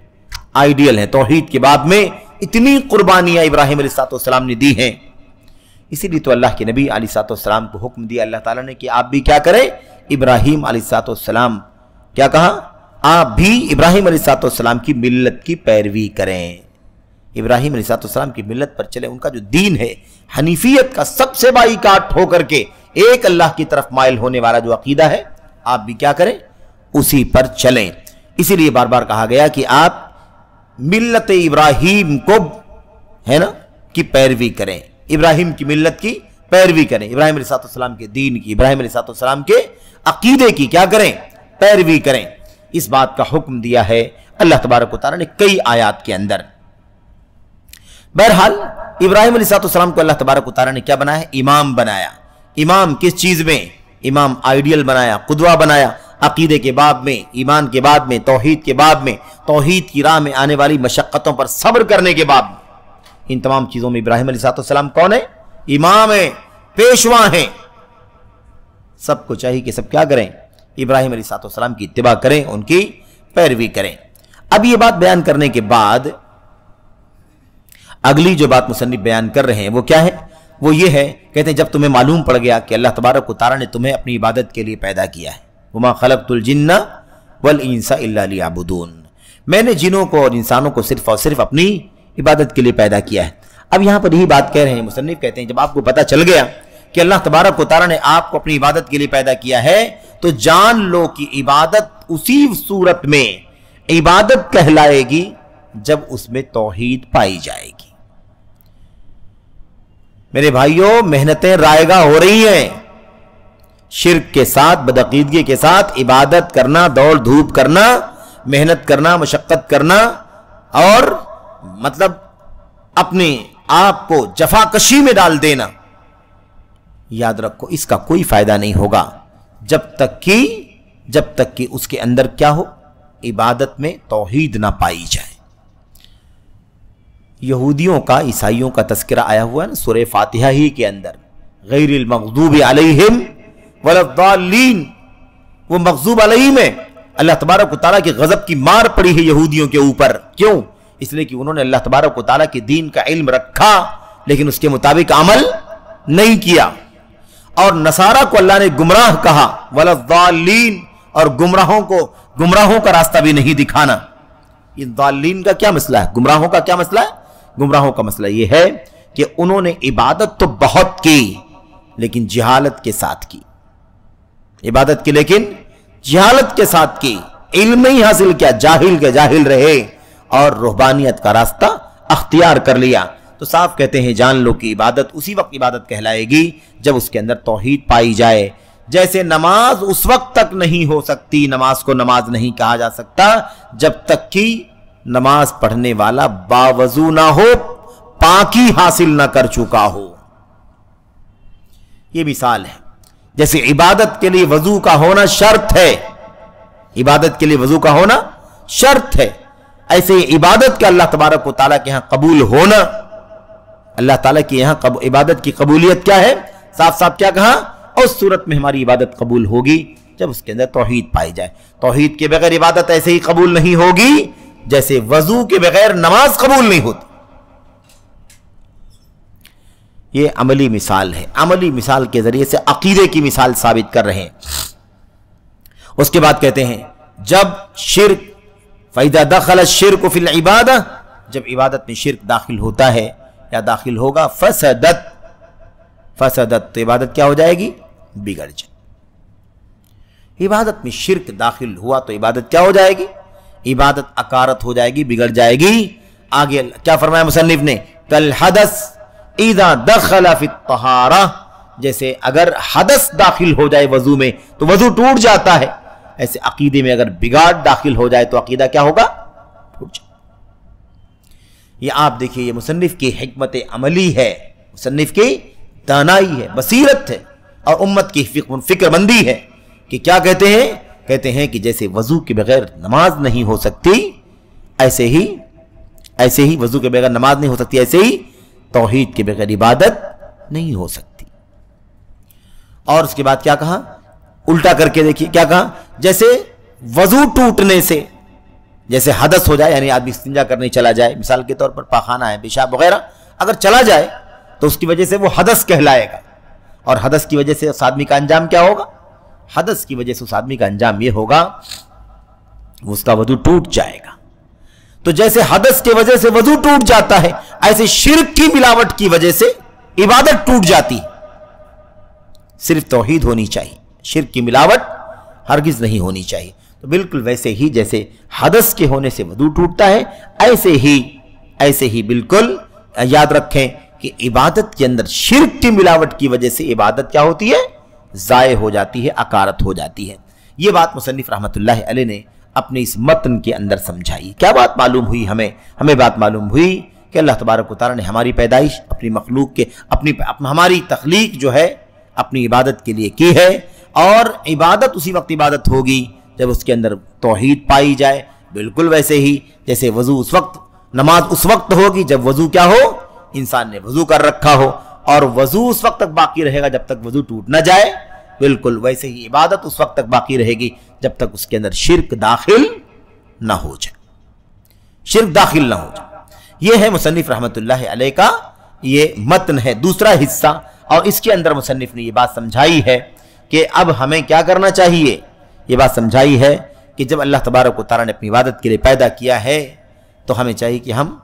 آئیڈیل ہیں۔ توحید کے بعد میں اتنی قربانیاں ابراہیم علیہ السلام نے دی ہیں، اسی لیے تو اللہ کے نبی علیہ السلام کو حکم دیا اللہ تعالیٰ نے کہ آپ بھی کیا کریں؟ ابراہیم علیہ السلام کیا کہا؟ آپ بھی ابراہیم علیہ السلام کی ملت کی پیروی کریں، ابراہیم علیہ السلام کی ملت پر چلیں۔ ان کا جو دین ہے حنیفیت کا سب سے بڑی کاٹ ہو کر کے ایک اللہ کی طرف مائل ہونے والا جو عقیدہ ہے، آپ بھی کیا کریں؟ اسی پر چلیں۔ اسی لیے بار بار کہا گیا کہ آپ ملت ابراہیم کو ہے نا کی پیروی کریں، ابراہیم کی ملت کی پیروی کریں، ابراہیم علیہ السلام کے دین کی، ابراہیم علیہ السلام کے عقیدے کی کیا کریں؟ پیروی کریں۔ اس بات کا حکم دیا ہے اللہ تبارک و تعالیٰ نے کئی آیات کے اندر۔ بہرحال ابراہیم علیہ السلام کو اللہ تبارک و تعالیٰ نے کیا بنایا؟ امام بنایا۔ امام کس چیز میں؟ امام آئیڈیل بنایا، قدوہ بنایا۔ عقیدے کے باب میں، ایمان کے باب میں، توحید کے باب میں، توحید کی راہ میں آنے والی مشقتوں پر صبر کرنے کے باب میں، ان تمام چیزوں میں ابراہیم علیہ السلام کون ہے؟ امام ہیں، پیشوا ہیں۔ سب کو چاہیے کہ سب کیا کریں؟ ابراہیم علیہ السلام کی اتباع کریں، ان کی پیروی کریں۔ اب یہ بات بیان کرنے کے بعد اگلی جو بات مصنف بیان کر رہے ہیں وہ کیا ہے؟ وہ یہ ہے، کہتے ہیں جب تمہیں معلوم پڑ گیا کہ اللہ تبارک و تعالیٰ نے تمہیں اپنی عبادت کے لیے پیدا کیا ہے، وَمَا خَلَقْتُ الْجِنَّ وَالْإِنسَ إِلَّا لِيَعْبُدُونَ، میں نے جنوں کو اور انسانوں کو صرف اور صرف اپنی عبادت کے لیے پیدا کیا ہے۔ اب یہاں پر یہی بات کہہ رہے ہیں مصنف، کہتے ہیں جب آپ کو پتہ چل گیا کہ اللہ تبارک و تعالیٰ نے آپ کو اپنی عبادت کے لیے پیدا کیا ہے تو جان لو کہ عبادت اسی صورت میں عبادت کہلائے گی جب اس میں توحید پائی جائے گی۔ میرے بھائیوں، محنتیں رائے گاہ ہو رہی ہیں، شرک کے ساتھ، بدعقیدگی کے ساتھ عبادت کرنا، دوڑ دھوپ کرنا، محنت کرنا، مشقت کرنا، اور مطلب اپنے آپ کو جفاکشی میں ڈال دینا، یاد رکھو اس کا کوئی فائدہ نہیں ہوگا جب تک کہ اس کے اندر کیا ہو؟ عبادت میں توحید نہ پائی جائے۔ یہودیوں کا، عیسائیوں کا تذکرہ آیا ہوا ہے نا سورہ فاتحہ ہی کے اندر، غیر المغضوب علیہم ولا الضالین، وہ مغضوب علیہم ہے، اللہ تبارک و تعالیٰ کی غضب کی مار پڑی ہے یہودیوں کے اوپر۔ کیوں؟ اس لیے کہ انہوں نے اللہ تبارک و تعالیٰ کے دین کا علم رکھا لیکن اس کے مطابق عمل نہیں کیا۔ اور نصارہ کو اللہ نے گمراہ کہا، ولا الضالین، اور گمراہوں کا راستہ بھی نہیں دکھانا۔ یہ ضالین کا کیا مسئلہ ہے؟ گمراہوں کا کیا مسئلہ ہے؟ گمراہوں کا مسئلہ یہ ہے کہ انہوں نے عبادت تو بہت کی لیکن جہالت کے ساتھ کی، عبادت کی لیکن جہالت کے ساتھ کی، علم نہیں حاصل کیا، جاہل کے جاہل رہے اور رہبانیت کا راستہ اختیار کر لیا۔ تو صاف کہتے ہیں جان لو کہ عبادت اسی وقت عبادت کہلائے گی جب اس کے اندر توحید پائی جائے۔ جیسے نماز اس وقت تک نہیں ہو سکتی، نماز کو نماز نہیں کہا جا سکتا جب تک کہ نماز پڑھنے والا باوضو نہ ہو، پاکی حاصل نہ کر چکا ہو۔ یہ مثال ہے، جیسے عبادت کے لیے وضو کا ہونا شرط ہے، عبادت کے لیے وضو کا ہونا شرط ہے، ایسے ہی عبادت کے اللہ تبارک و تعالیٰ کے ہاں قبول ہونا، اللہ تعالیٰ کی یہاں عبادت کی قبولیت کیا ہے؟ صاف صاف کیا کہا؟ اس صورت میں ہماری عبادت قبول ہوگی جب اس کے اندر توحید پائی جائے۔ توحید کے بغیر عبادت ایسے ہی قبول نہیں ہوگی جیسے وضو کے بغیر نماز قبول نہیں ہوتی۔ یہ عملی مثال ہے، عملی مثال کے ذریعے سے عقیدے کی مثال ثابت کر رہے ہیں۔ اس کے بعد کہتے ہیں جب شرک، فَإِذَا دَخَلَ الشِّرْكُ فِي الْعِبَادَةِ، جب عبادت میں شرک داخل ہوتا ہے یا داخل ہوگا، فسدت تو عبادت کیا ہو جائے گی؟ بگڑ جائے۔ عبادت میں شرک داخل ہوا تو عبادت کیا ہو جائے گی؟ عبادت اکارت ہو جائے گی، بگڑ جائے گی۔ آگے کیا فرمایا مصنف نے؟ کالحدث اذا دخل فی الطہارہ، جیسے اگر حدث داخل ہو جائے وضو میں تو وضو ٹوٹ جاتا ہے، ایسے عقیدے میں اگر بگاڑ داخل ہو جائے تو عقیدہ کیا ہوگا؟ ٹوٹ جائے۔ یہ آپ دیکھیے، یہ مصنف کی حکمت عملی ہے، مصنف کی دانائی ہے، بصیرت ہے، اور امت کی فکر مندی ہے کہ کیا کہتے ہیں؟ کہتے ہیں کہ جیسے وضو کے بغیر نماز نہیں ہو سکتی، ایسے ہی وضو کے بغیر نماز نہیں ہو سکتی، ایسے ہی توحید کے بغیر عبادت نہیں ہو سکتی۔ اور اس کے بعد کیا کہا؟ الٹا کر کے دیکھیے کیا کہا؟ جیسے وضو ٹوٹنے سے، جیسے حدث ہو جائے، یعنی آدمی استنجا کرنے چلا جائے، مثال کے طور پر پاخانہ ہے، پیشاب وغیرہ اگر چلا جائے تو اس کی وجہ سے وہ حدث کہلائے گا، اور حدث کی وجہ سے اس آدمی کا انجام کیا ہوگا؟ حدث کی وجہ سے اس آدمی کا انجام یہ ہوگا اس کا وضو ٹوٹ جائے گا۔ تو جیسے حدث کی وجہ سے وضو ٹوٹ جاتا ہے، ایسے شرک کی ملاوٹ کی وجہ سے عبادت ٹوٹ جاتی ہے۔ صرف توحید ہونی چاہیے، شرک کی ملاوٹ ہرگز نہیں ہونی چاہیے۔ تو بالکل ویسے ہی جیسے حدث کے ہونے سے وضو ٹوٹتا ہے، ایسے ہی بالکل یاد رکھیں کہ عبادت کے اندر شرک کی ملاوٹ کی وجہ سے عبادت کیا ہوتی ہے؟ ضائع ہو جاتی ہے، اکارت ہو جاتی ہے۔ یہ بات مصنف رحمت اللہ علیہ نے اپنے اس متن کے اندر سمجھائی۔ کیا بات معلوم ہوئی ہمیں بات معلوم ہوئی کہ اللہ تبارک و تعالیٰ نے ہماری پیدائش اپنی مخلوق کے ہماری تخلیق جو ہے اپنی عبادت کے لیے کی ہے، اور عبادت اسی وقت عبادت ہوگی جب اس کے اندر توحید پائی جائے. بالکل ویسے ہی جیسے وضو اس وقت، نماز اس وقت ہوگی جب وضو کیا ہو، انسان نے وضو کر رکھا ہو، اور وضو اس وقت تک باقی رہے گا جب تک وضو ٹوٹ نہ جائے. بالکل ویسے ہی عبادت اس وقت تک باقی رہے گی جب تک اس کے اندر شرک داخل نہ ہو جائے، شرک داخل نہ ہو جائے. یہ ہے مصنف رحمت اللہ علیہ کا یہ متن ہے، دوسرا حصہ. اور اس کے اندر مصنف نے یہ بات سمجھائی ہے کہ اب ہمیں کیا کرنا چاہیے. یہ بات سمجھائی ہے کہ جب اللہ تبارک و تعالیٰ نے اپنی عبادت کے لیے پیدا کیا ہے تو ہمیں چاہیے کہ ہم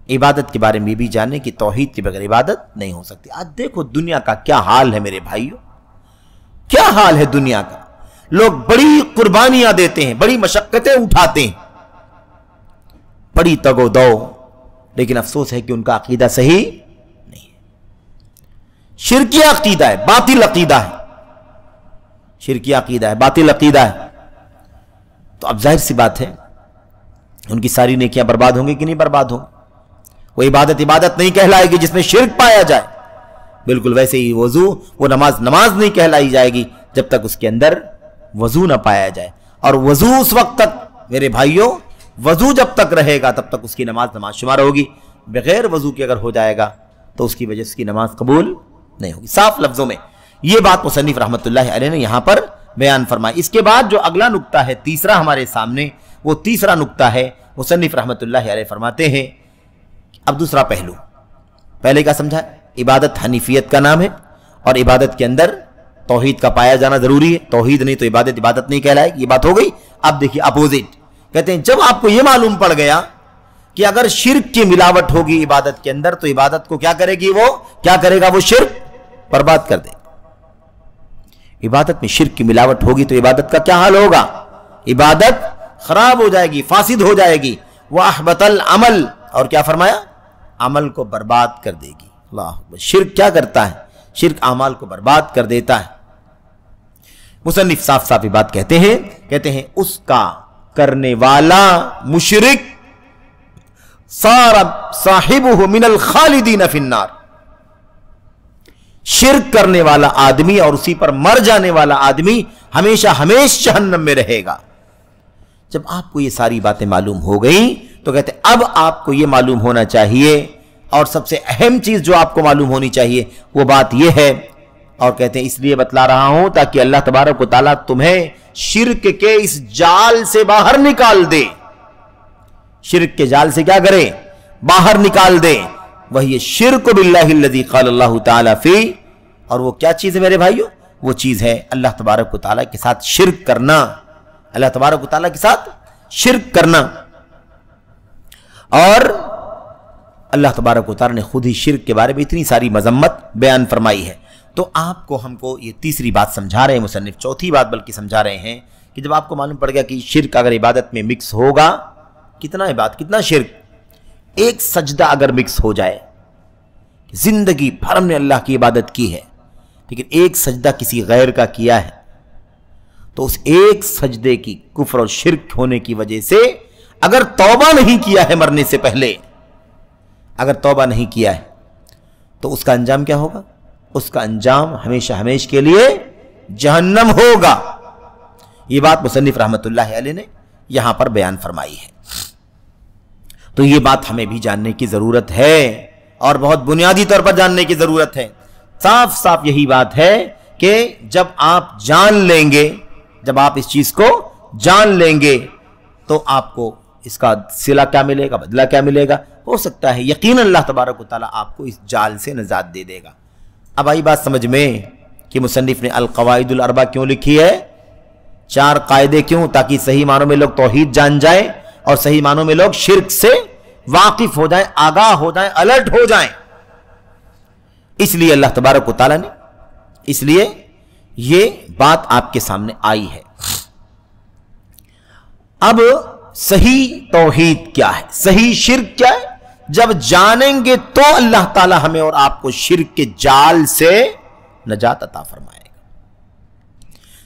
عبادت کے بارے میں بھی جانیں کہ توحید کے بغیر عبادت نہیں ہو سکتی. آج دیکھو دنیا کا کیا حال ہے میرے بھائیوں، کیا حال ہے دنیا کا. لوگ بڑی قربانیاں دیتے ہیں، بڑی مشقتیں اٹھاتے ہیں، بڑی تگ و دو، لیکن افسوس ہے کہ ان کا عقیدہ صحیح نہیں ہے. شرکی عقیدہ ہے، باطل عقیدہ ہے، شرکی عقیدہ ہے، باطل عقیدہ ہے. تو اب ظاہر سی بات ہے ان کی ساری نیکیاں برباد ہوں گی کہ نہیں برباد ہوں. وہ عبادت نہیں کہلائے گی جس میں شرک پایا جائے. بالکل ویسے ہی وضو، وہ نماز نہیں کہلائی جائے گی جب تک اس کے اندر وضو نہ پایا جائے. اور وضو اس وقت تک میرے بھائیوں، وضو جب تک رہے گا تب تک اس کی نماز شمار ہوگی. بغیر وضو کے اگر ہو جائے گا تو اس کی وجہ سے اس کی نماز قبول نہیں ہوگی. صاف لفظوں میں یہ بات مصنف رحمت اللہ علیہ نے یہاں پر بیان فرمائی. اس کے بعد جو اگلا نقطہ ہے تیسرا ہمارے سامنے، وہ تیسرا نقطہ ہے. مصنف رحمت اللہ علیہ فرماتے ہیں اب دوسرا پہلو. پہلے کیا سمجھا؟ عبادت حنیفیت کا نام ہے اور عبادت کے اندر توحید کا پایا جانا ضروری ہے. توحید نہیں تو عبادت نہیں کہلائے گی. یہ بات ہو گئی. اب دیکھیے اپوزٹ کہتے ہیں جب آپ کو یہ معلوم پڑ گیا کہ اگر شرک کی ملاوٹ ہوگی عبادت کے اندر تو عبادت کو کیا کرے گی، وہ کیا کرے گا، وہ شرک برباد کر دے. عبادت میں شرک کی ملاوٹ ہوگی تو عبادت کا کیا حال ہوگا، عبادت خراب ہو جائے گی، فاسد ہو جائے گی. وَأَحْبَطَ الْعَمَلِ، اور کیا فرمایا، عمل کو برباد کر دے گی. اللہ اکبر. شرک کیا کرتا ہے، شرک اعمال کو برباد کر دیتا ہے. مصنف صاف صاف یہ بات کہتے ہیں اس کا کرنے والا مشرک صار صاحبہ من الخالدین فی النار. شرک کرنے والا آدمی اور اسی پر مر جانے والا آدمی ہمیشہ جہنم میں رہے گا. جب آپ کو یہ ساری باتیں معلوم ہو گئیں تو کہتے ہیں اب آپ کو یہ معلوم ہونا چاہیے، اور سب سے اہم چیز جو آپ کو معلوم ہونی چاہیے وہ بات یہ ہے، اور کہتے ہیں اس لیے بتلا رہا ہوں تاکہ اللہ تبارک و تعالیٰ تمہیں شرک کے اس جال سے باہر نکال دے. شرک کے جال سے کیا کرے، باہر نکال دے. وہی شرک باللہ الذی قال اللہ تعالیٰ فی، اور وہ کیا چیز ہے میرے بھائیوں، وہ چیز ہے اللہ تبارک و تعالیٰ کے ساتھ شرک کرنا. اللہ تبارک و تعالیٰ کے ساتھ شرک کرنا. اور اللہ تبارک و تعالیٰ نے خود ہی شرک کے بارے میں اتنی ساری مذمت بیان فرمائی ہے. تو آپ کو ہم کو یہ تیسری بات سمجھا رہے ہیں مصنف، چوتھی بات بلکہ سمجھا رہے ہیں کہ جب آپ کو معلوم پڑ گیا کہ شرک اگر عبادت میں مکس ہوگا، کتنا شرک، ایک سجدہ اگر مکس ہو جائے، زندگی بھر ہم نے اللہ کی عبادت کی ہے لیکن ایک سجدہ کسی غیر کا کیا ہے، تو اس ایک سجدے کی کفر اور شرک ہونے کی وجہ سے اگر توبہ نہیں کیا ہے مرنے سے پہلے، اگر توبہ نہیں کیا ہے تو اس کا انجام کیا ہوگا، اس کا انجام ہمیشہ کے لیے جہنم ہوگا. یہ بات مصنف رحمت اللہ علیہ نے یہاں پر بیان فرمائی ہے. تو یہ بات ہمیں بھی جاننے کی ضرورت ہے اور بہت بنیادی طور پر جاننے کی ضرورت ہے. صاف صاف یہی بات ہے کہ جب آپ جان لیں گے، جب آپ اس چیز کو جان لیں گے تو آپ کو اس کا صلہ کیا ملے گا، بدلہ کیا ملے گا. ہو سکتا ہے یقیناً اللہ تبارک و تعالیٰ آپ کو اس جال سے نجات دے دے گا. اب آئی بات سمجھ میں کہ مصنف نے القواعد الاربع کیوں لکھی ہے، 4 قاعدے کیوں، تاکہ صحیح معنوں میں لوگ توحید جان جائیں اور صحیح معنوں میں لوگ شرک سے واقف ہو جائیں، آگاہ ہو جائیں، الرٹ ہو جائیں. اس لیے اللہ تبارک و تعالیٰ نے، اس لیے یہ بات آپ کے سامنے آئی ہے. اب صحیح توحید کیا ہے، صحیح شرک کیا ہے، جب جانیں گے تو اللہ تعالیٰ ہمیں اور آپ کو شرک کے جال سے نجات عطا فرمائے گا.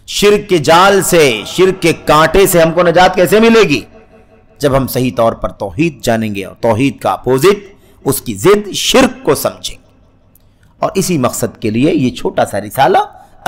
شرک کے جال سے، شرک کے کانٹے سے ہم کو نجات کیسے ملے گی، جب ہم صحیح طور پر توحید جانیں گے اور توحید کا اپوزٹ، اس کی ضد شرک کو سمجھیں گے. اور اسی مقصد کے لیے یہ چھوٹا سا رسالہ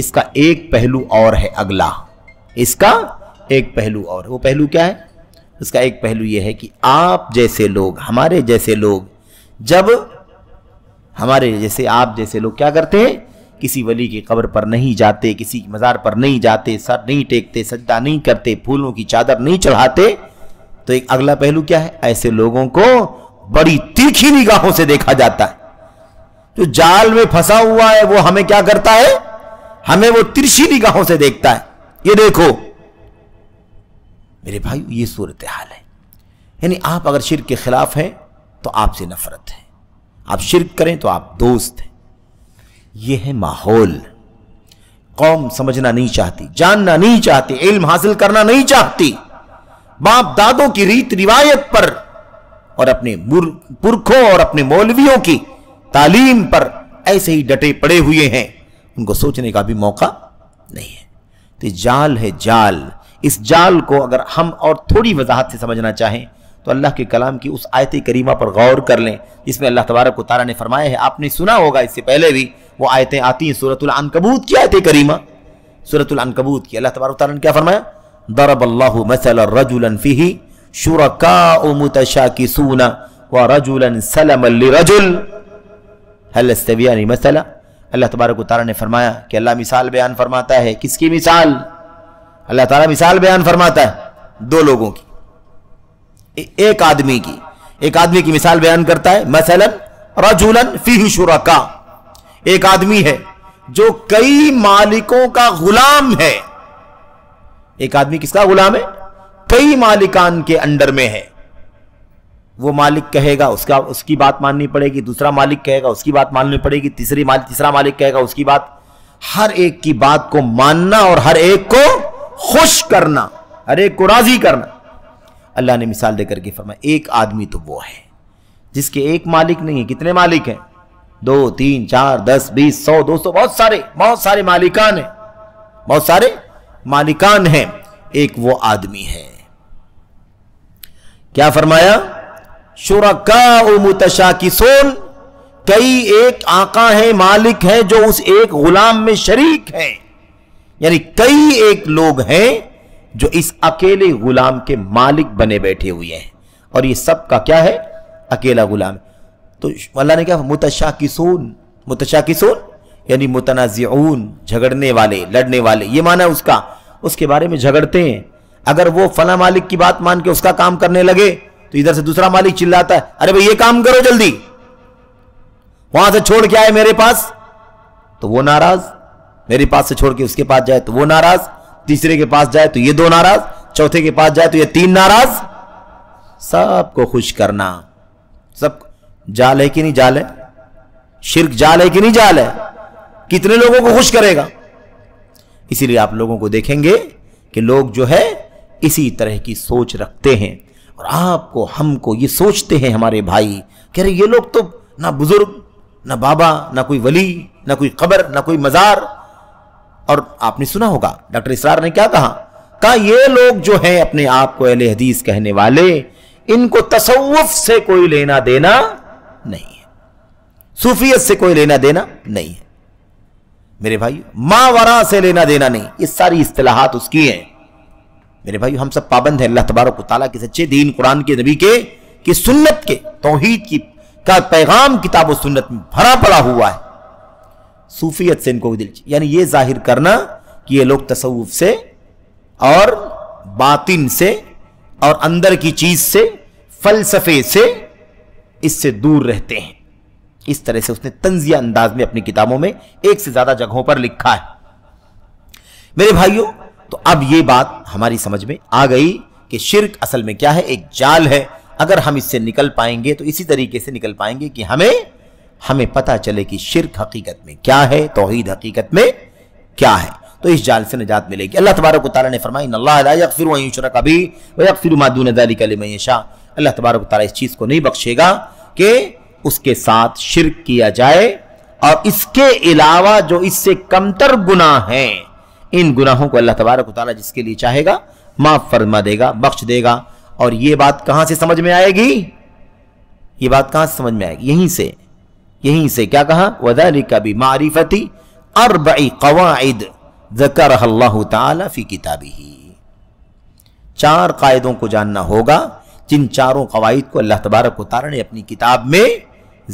اس کا ایک پہلو اور ہے اگلا، اس کا ایک پہلو اور، وہ پہلو کیا ہے؟ اس کا ایک پہلو یہ ہے کہ آپ جیسے لوگ، ہمارے جیسے لوگ، جب ہمارے جیسے آپ جیسے لوگ کیا کرتے ہیں؟ کسی ولی کی قبر پر نہیں جاتے، کسی مزار پر نہیں جاتے، سر نہیں ٹیکتے، سجدہ نہیں کرتے، پھولوں کی چادر نہیں چڑھاتے، تو ایک اگلا پہلو کیا ہے؟ ایسے لوگوں کو بڑی تیکھی نگاہوں سے دیکھا جاتا ہے۔ جو جال میں پھنسا ہوا ہے وہ ہمیں کیا کرتا ہے؟ ہمیں وہ ترچھی نگاہوں سے دیکھتا ہے۔ یہ دیکھو میرے بھائی، یہ صورتحال ہے۔ یعنی آپ اگر شرک کے خلاف ہیں تو آپ سے نفرت ہے، آپ شرک کریں تو آپ دوست ہیں۔ یہ ہے ماحول۔ قوم سمجھنا نہیں چاہتی، جاننا نہیں چاہتی، علم حاصل کرنا نہیں چاہتی، باپ دادوں کی ریت روایت پر اور اپنے پرکھوں اور اپنے مولویوں کی تعلیم پر ایسے ہی ڈٹے پڑے ہوئے ہیں، ان کو سوچنے کا بھی موقع نہیں ہے۔ تو جال ہے، جال۔ اس جال کو اگر ہم اور تھوڑی وضاحت سے سمجھنا چاہیں تو اللہ کے کلام کی اس آیت کریمہ پر غور کر لیں جس میں اللہ تبارک و تعالیٰ نے فرمایا ہے، آپ نے سنا ہوگا اس سے پہلے بھی وہ آیتیں آتی ہیں، سورۃ العنکبوت کی آیت کریمہ، سورۃ العنکبوت کی۔ اللہ تبارک و تعالیٰ نے کیا فرمایا؟ ضرب اللہ مثلا رجلا فیہ شرکاء متشاکسون ورجلا سلما لرجل هل يستویان مثلا۔ اللہ تبارک و تعالیٰ نے فرمایا کہ اللہ مثال بیان فرماتا ہے، کس کی مثال؟ اللہ تعالیٰ مثال بیان فرماتا ہے دو لوگوں کی، ایک آدمی کی مثال بیان کرتا ہے، مثلا رجلا فیہ شرکاء، ایک آدمی ہے جو کئی مالکوں کا غلام ہے۔ ایک آدمی کس کا غلام ہے؟ کئی مالکان کے انڈر میں ہے۔ وہ مالک کہے گا اس کی بات ماننی پڑے گی، دوسرا مالک کہے گا اس کی بات ماننی پڑے گی، تیسرا مالک کہے گا اس کی بات، ہر ایک کی بات کو ماننا اور ہر ایک کو خوش کرنا، ہر ایک کو راضی کرنا۔ اللہ نے مثال دے کر کے فرمایا ایک آدمی تو وہ ہے جس کے ایک مالک نہیں ہے، کتنے مالک ہیں؟ 2 3 4 10 20 100 200، بہت سارے مالکان ہیں، بہت سارے مالکان ہیں، ایک وہ آدمی ہے۔ کیا فرمایا؟ شرکاء متشاکسون، کئی ایک آقا ہیں، مالک ہیں جو اس ایک غلام میں شریک ہیں، یعنی کئی ایک لوگ ہیں جو اس اکیلے غلام کے مالک بنے بیٹھے ہوئے ہیں، اور یہ سب کا کیا ہے؟ اکیلا غلام۔ تو اللہ نے کیا؟ متشاکسون یعنی متنازعون، جھگڑنے والے، لڑنے والے، یہ معنی ہے اس کے بارے میں جھگڑتے ہیں۔ اگر وہ فلاں مالک کی بات مان کے اس کا کام کرنے لگے تو ادھر سے دوسرا مالک چلاتا ہے، ارے بھئی یہ کام کرو جلدی، وہاں سے چھوڑ کے آئے میرے پاس، تو وہ ناراض، میرے پاس سے چھوڑ کے اس کے پاس جائے تو وہ ناراض، تیسرے کے پاس جائے تو یہ 2 ناراض، چوتھے کے پاس جائے تو یہ 3 ناراض۔ سب کو خوش کرنا، سب جال ہے کہ نہیں جال ہے؟ شرک جال ہے کہ نہیں جال ہے؟ کتنے لوگوں کو خوش کرے گا؟ اسی لیے آپ لوگوں کو دیکھیں گے کہ لوگ جو ہے اسی طرح کی سوچ رکھتے ہیں، اور آپ کو ہم کو یہ سوچتے ہیں ہمارے بھائی کہ یہ لوگ تو نہ بزرگ، نہ بابا، نہ کوئی ولی، نہ کوئی قبر، نہ کوئی مزار۔ اور آپ نے سنا ہوگا ڈاکٹر اسرار نے کیا کہا یہ لوگ جو ہیں اپنے آپ کو اہل حدیث کہنے والے، ان کو تصوف سے کوئی لینا دینا نہیں ہے، صوفیت سے کوئی لینا دینا نہیں ہے میرے بھائی، ماورا سے لینا دینا نہیں، یہ ساری اصطلاحات اس کی ہیں میرے بھائی۔ ہم سب پابند ہیں اللہ تبارک و تعالیٰ کے سچے دین، قرآن کے نبی کے سنت کے، توحید کا پیغام کتاب و سنت میں بھرا پڑا ہوا ہے۔ صوفیت سے ان کو یعنی یہ ظاہر کرنا کہ یہ لوگ تصوف سے اور باطن سے اور اندر کی چیز سے، فلسفے سے، اس سے دور رہتے ہیں۔ اس طرح سے اس نے طنزیہ انداز میں اپنی کتابوں میں ایک سے زیادہ جگہوں پر لکھا ہے میرے بھائیوں۔ تو اب یہ بات ہماری سمجھ میں آ گئی کہ شرک اصل میں کیا ہے؟ ایک جال ہے۔ اگر ہم اس سے نکل پائیں گے تو اسی طریقے سے نکل پائیں گے کہ ہمیں پتہ چلے کہ شرک حقیقت میں کیا ہے، توحید حقیقت میں کیا ہے، تو اس جال سے نجات ملے گی۔ اللہ تبارک و تعالیٰ نے فرمایا ان اللہ لا یغفر ان یشرک بہ ویغفر ما دون ذلک لمن یشاء، اللہ تبارک و تعالیٰ اس چیز کو نہیں بخشے گا کہ اس کے ساتھ شرک کیا جائے، اور اس کے علاوہ جو اس سے کمتر گناہ ہیں، ان گناہوں کو اللہ تبارک و تعالیٰ جس کے لیے چاہے گا معاف فرما دے گا، بخش دے گا۔ اور یہ بات کہاں سے سمجھ میں آئے گی؟ یہ بات کہاں سے سمجھ میں آئے گی؟ یہیں سے کیا کہا؟ وَذَلِكَ بِمَعْرِفَةِ اربع قواعد ذکرها اللہ تعالی فی کتابہ، 4 قاعدوں کو جاننا ہوگا جن چاروں قواعد کو اللہ تبارک و تعالی نے اپنی کتاب میں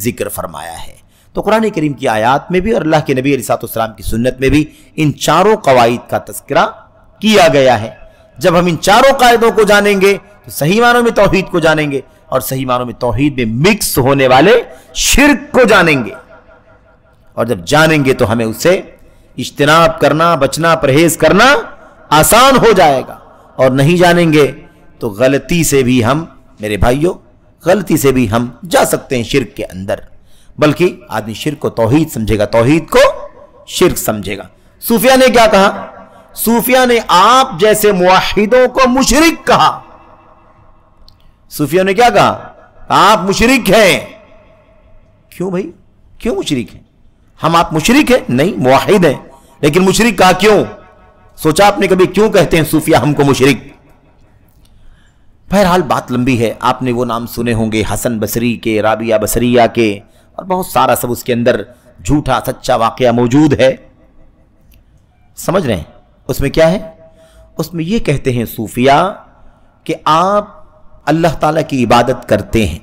ذکر فرمایا ہے۔ تو قرآن کریم کی آیات میں بھی اور اللہ کے نبی علیہ السلام کی سنت میں بھی ان چاروں قواعد کا تذکرہ کیا گیا ہے۔ جب ہم ان چاروں قاعدوں کو جانیں گے تو صحیح معنوں میں توحید کو جانیں گے، اور صحیح معنوں میں توحید میں مکس ہونے والے شرک کو جانیں گے، اور جب جانیں گے تو ہمیں اس سے اجتناب کرنا، بچنا، پرہیز کرنا آسان ہو جائے گا، اور نہیں جانیں گے تو غلطی سے بھی ہم، میرے بھائیوں، غلطی سے بھی ہم جا سکتے ہیں شرک کے اندر۔ بلکہ آدمی شرک کو توحید سمجھے گا، توحید کو شرک سمجھے گا۔ صوفیہ نے کیا کہا؟ صوفیہ نے آپ جیسے موحدوں کو مشرک کہا۔ صوفیہ نے کیا کہا؟ آپ مشرک ہیں۔ کیوں بھائی؟ کیوں مشرک ہیں؟ ہم آپ مشرک ہیں؟ نہیں، موحد ہیں، لیکن مشرک کہا کیوں؟ سوچا آپ نے کبھی کیوں کہتے ہیں صوفیہ ہم کو مشرک؟ بہرحال بات لمبی ہے، آپ نے وہ نام سنے ہوں گے حسن بصری کے، رابعہ بصریہ کے، اور بہت سارا سب اس کے اندر جھوٹا سچا واقعہ موجود ہے۔ سمجھ رہے ہیں اس میں کیا ہے؟ اس میں یہ کہتے ہیں صوفیہ کہ آپ اللہ تعالیٰ کی عبادت کرتے ہیں،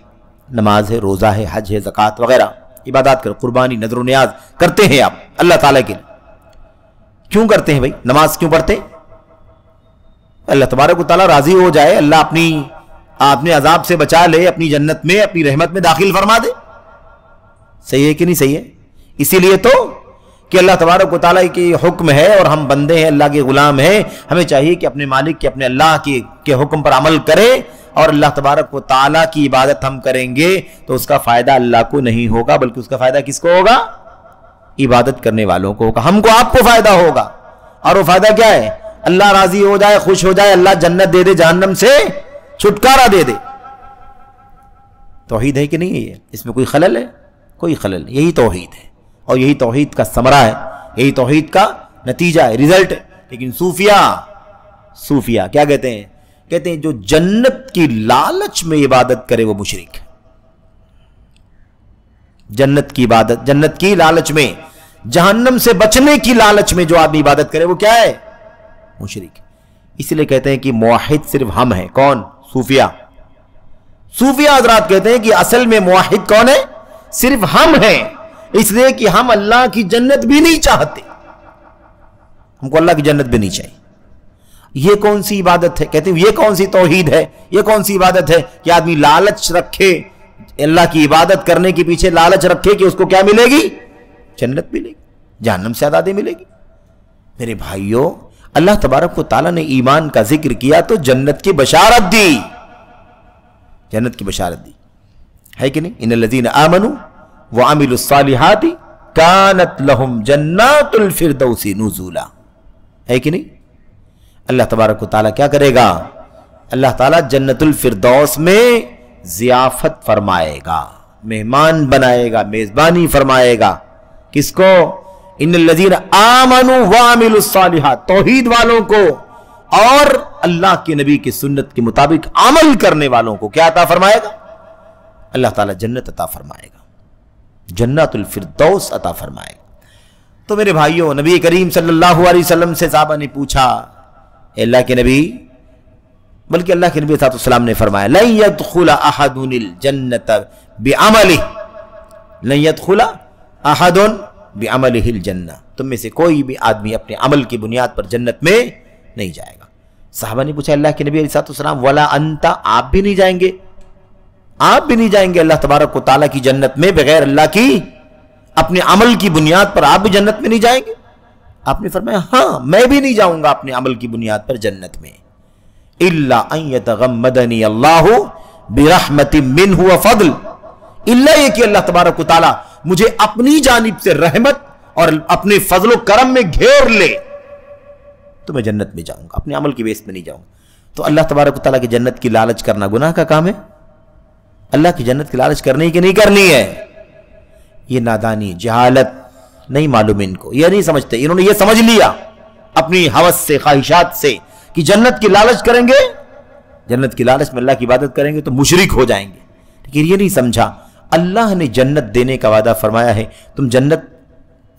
نماز ہے، روزہ ہے، حج ہے، زکوٰۃ وغیرہ عبادات کر، قربانی، نذر و نیاز کرتے ہیں آپ اللہ تعالیٰ کے لیے۔ کیوں کرتے ہیں بھائی؟ نماز کیوں پڑھتے ہیں؟ اللہ تبارک و تعالیٰ راضی ہو جائے، اللہ اپنے عذاب سے بچا لے، اپنی جنت میں، اپنی رحمت میں داخل فرما دے۔ صحیح ہے کہ نہیں صحیح ہے؟ اسی لیے تو کہ اللہ تبارک و تعالیٰ کی حکم ہے اور ہم بندے ہیں، اللہ کے غلام ہیں، ہمیں چاہیے کہ اپنے مالک کے، اپنے اللہ کے حکم پر عمل کریں، اور اللہ تبارک و تعالیٰ کی عبادت ہم کریں گے تو اس کا فائدہ اللہ کو نہیں ہوگا، بلکہ اس کا فائدہ کس کو ہوگا؟ عبادت کرنے والوں کو ہوگا، ہم کو، آپ کو فائدہ ہوگا۔ اور وہ فائدہ کیا ہے؟ اللہ راضی ہو جائے، خوش ہو جائے، اللہ جنت دے دے، جہنم سے چھٹکارا دے دے۔ توحید ہے کہ نہیں ہے؟ اس میں کوئی خلل ہے؟ کوئی خلل نہیں، یہی توحید ہے، اور یہی توحید کا ثمرہ ہے، یہی توحید کا نتیجہ ہے، رزلٹ ہے۔ لیکن صوفیہ کیا کہتے ہیں؟ کہتے ہیں جو جنت کی لالچ میں عبادت کرے وہ مشرک ہے۔ جنت کی عبادت، جنت کی لالچ میں، جہنم سے بچنے کی لالچ میں جو آدمی عبادت کرے وہ کیا ہے؟ مشرک۔ اس لیے کہتے ہیں کہ موحد صرف ہم ہیں۔ کون؟ صوفیہ حضرات کہتے ہیں کہ اصل میں موحد کون ہے؟ صرف ہم ہیں، اس لیے کہ ہم اللہ کی جنت بھی نہیں چاہتے، ہم کو اللہ کی جنت بھی نہیں چاہیے۔ یہ کون سی عبادت ہے؟ کہتے ہیں یہ کون سی توحید ہے، یہ کون سی عبادت ہے کہ آدمی لالچ رکھے، اللہ کی عبادت کرنے کے پیچھے لالچ رکھے کہ اس کو کیا ملے گی؟ جنت ملے گی، جہنم سے آزادی ملے گی۔ میرے بھائیوں، اللہ تبارک و تعالیٰ نے ایمان کا ذکر کیا تو جنت کی بشارت دی، جنت کی بشارت دی ہے کہ نہیں؟ ان الذین آمنوا وعملوا الصالحات کانت لہم جنات الفردوس نزولا، ہے کہ نہیں؟ اللہ تبارک و تعالیٰ کیا کرے گا؟ اللہ تعالیٰ جنت الفردوس میں ضیافت فرمائے گا، مہمان بنائے گا، میزبانی فرمائے گا۔ کس کو؟ ان الذین آمنوا وعملوا الصالحات، توحید والوں کو اور اللہ کے نبی کی سنت کے مطابق عمل کرنے والوں کو کیا عطا فرمائے گا؟ اللہ تعالیٰ جنت عطا فرمائے گا، جنت الفردوس عطا فرمائے گا۔ تو میرے بھائیوں، نبی کریم صلی اللہ علیہ وسلم سے صحابہ نے پوچھا، اے اللہ کے نبی، بلکہ اللہ کے نبی صلی اللہ علیہ وسلم نے فرمایا لن يدخل احد الجنت بعمله، لن يدخل احد بعمله الجنہ، تم میں سے کوئی بھی آدمی اپنے عمل کی بنیاد پر جنت میں نہیں جائے گا۔ صحابہ نے پوچھا اللہ کے نبی علیہ السلام ولا انت، آپ بھی نہیں جائیں گے؟ آپ بھی نہیں جائیں گے اللہ تبارک و تعالیٰ کی جنت میں بغیر اللہ کی اپنے عمل کی بنیاد پر؟ آپ بھی جنت میں نہیں جائیں گے؟ آپ نے فرمایا ہاں، میں بھی نہیں جاؤں گا اپنے عمل کی بنیاد پر جنت میں، الا ان یتغمدنی اللہ برحمت منہ وفضل، الا یہ کہ اللہ تبارک و تعالیٰ مجھے اپنی جانب سے رحمت اور اپنے فضل و کرم میں گھیر لے تو میں جنت میں جاؤں گا، اپنے عمل کی بیس میں نہیں جاؤں گا۔ تو اللہ تبارک و تعالیٰ کی جنت کی لالچ کرنا گناہ کا کام ہے؟ اللہ کی جنت کی لالچ کرنی کہ نہیں کرنی ہے؟ یہ نادانی، جہالت، نہیں معلوم ان کو، یہ نہیں سمجھتے، انہوں نے یہ سمجھ لیا اپنی ہوس سے، خواہشات سے کہ جنت کی لالچ کریں گے، جنت کی لالچ میں اللہ کی عبادت کریں گے تو مشرک ہو جائیں گے، لیکن یہ نہیں سمجھا اللہ نے جنت دینے کا وعدہ فرمایا ہے، تم جنت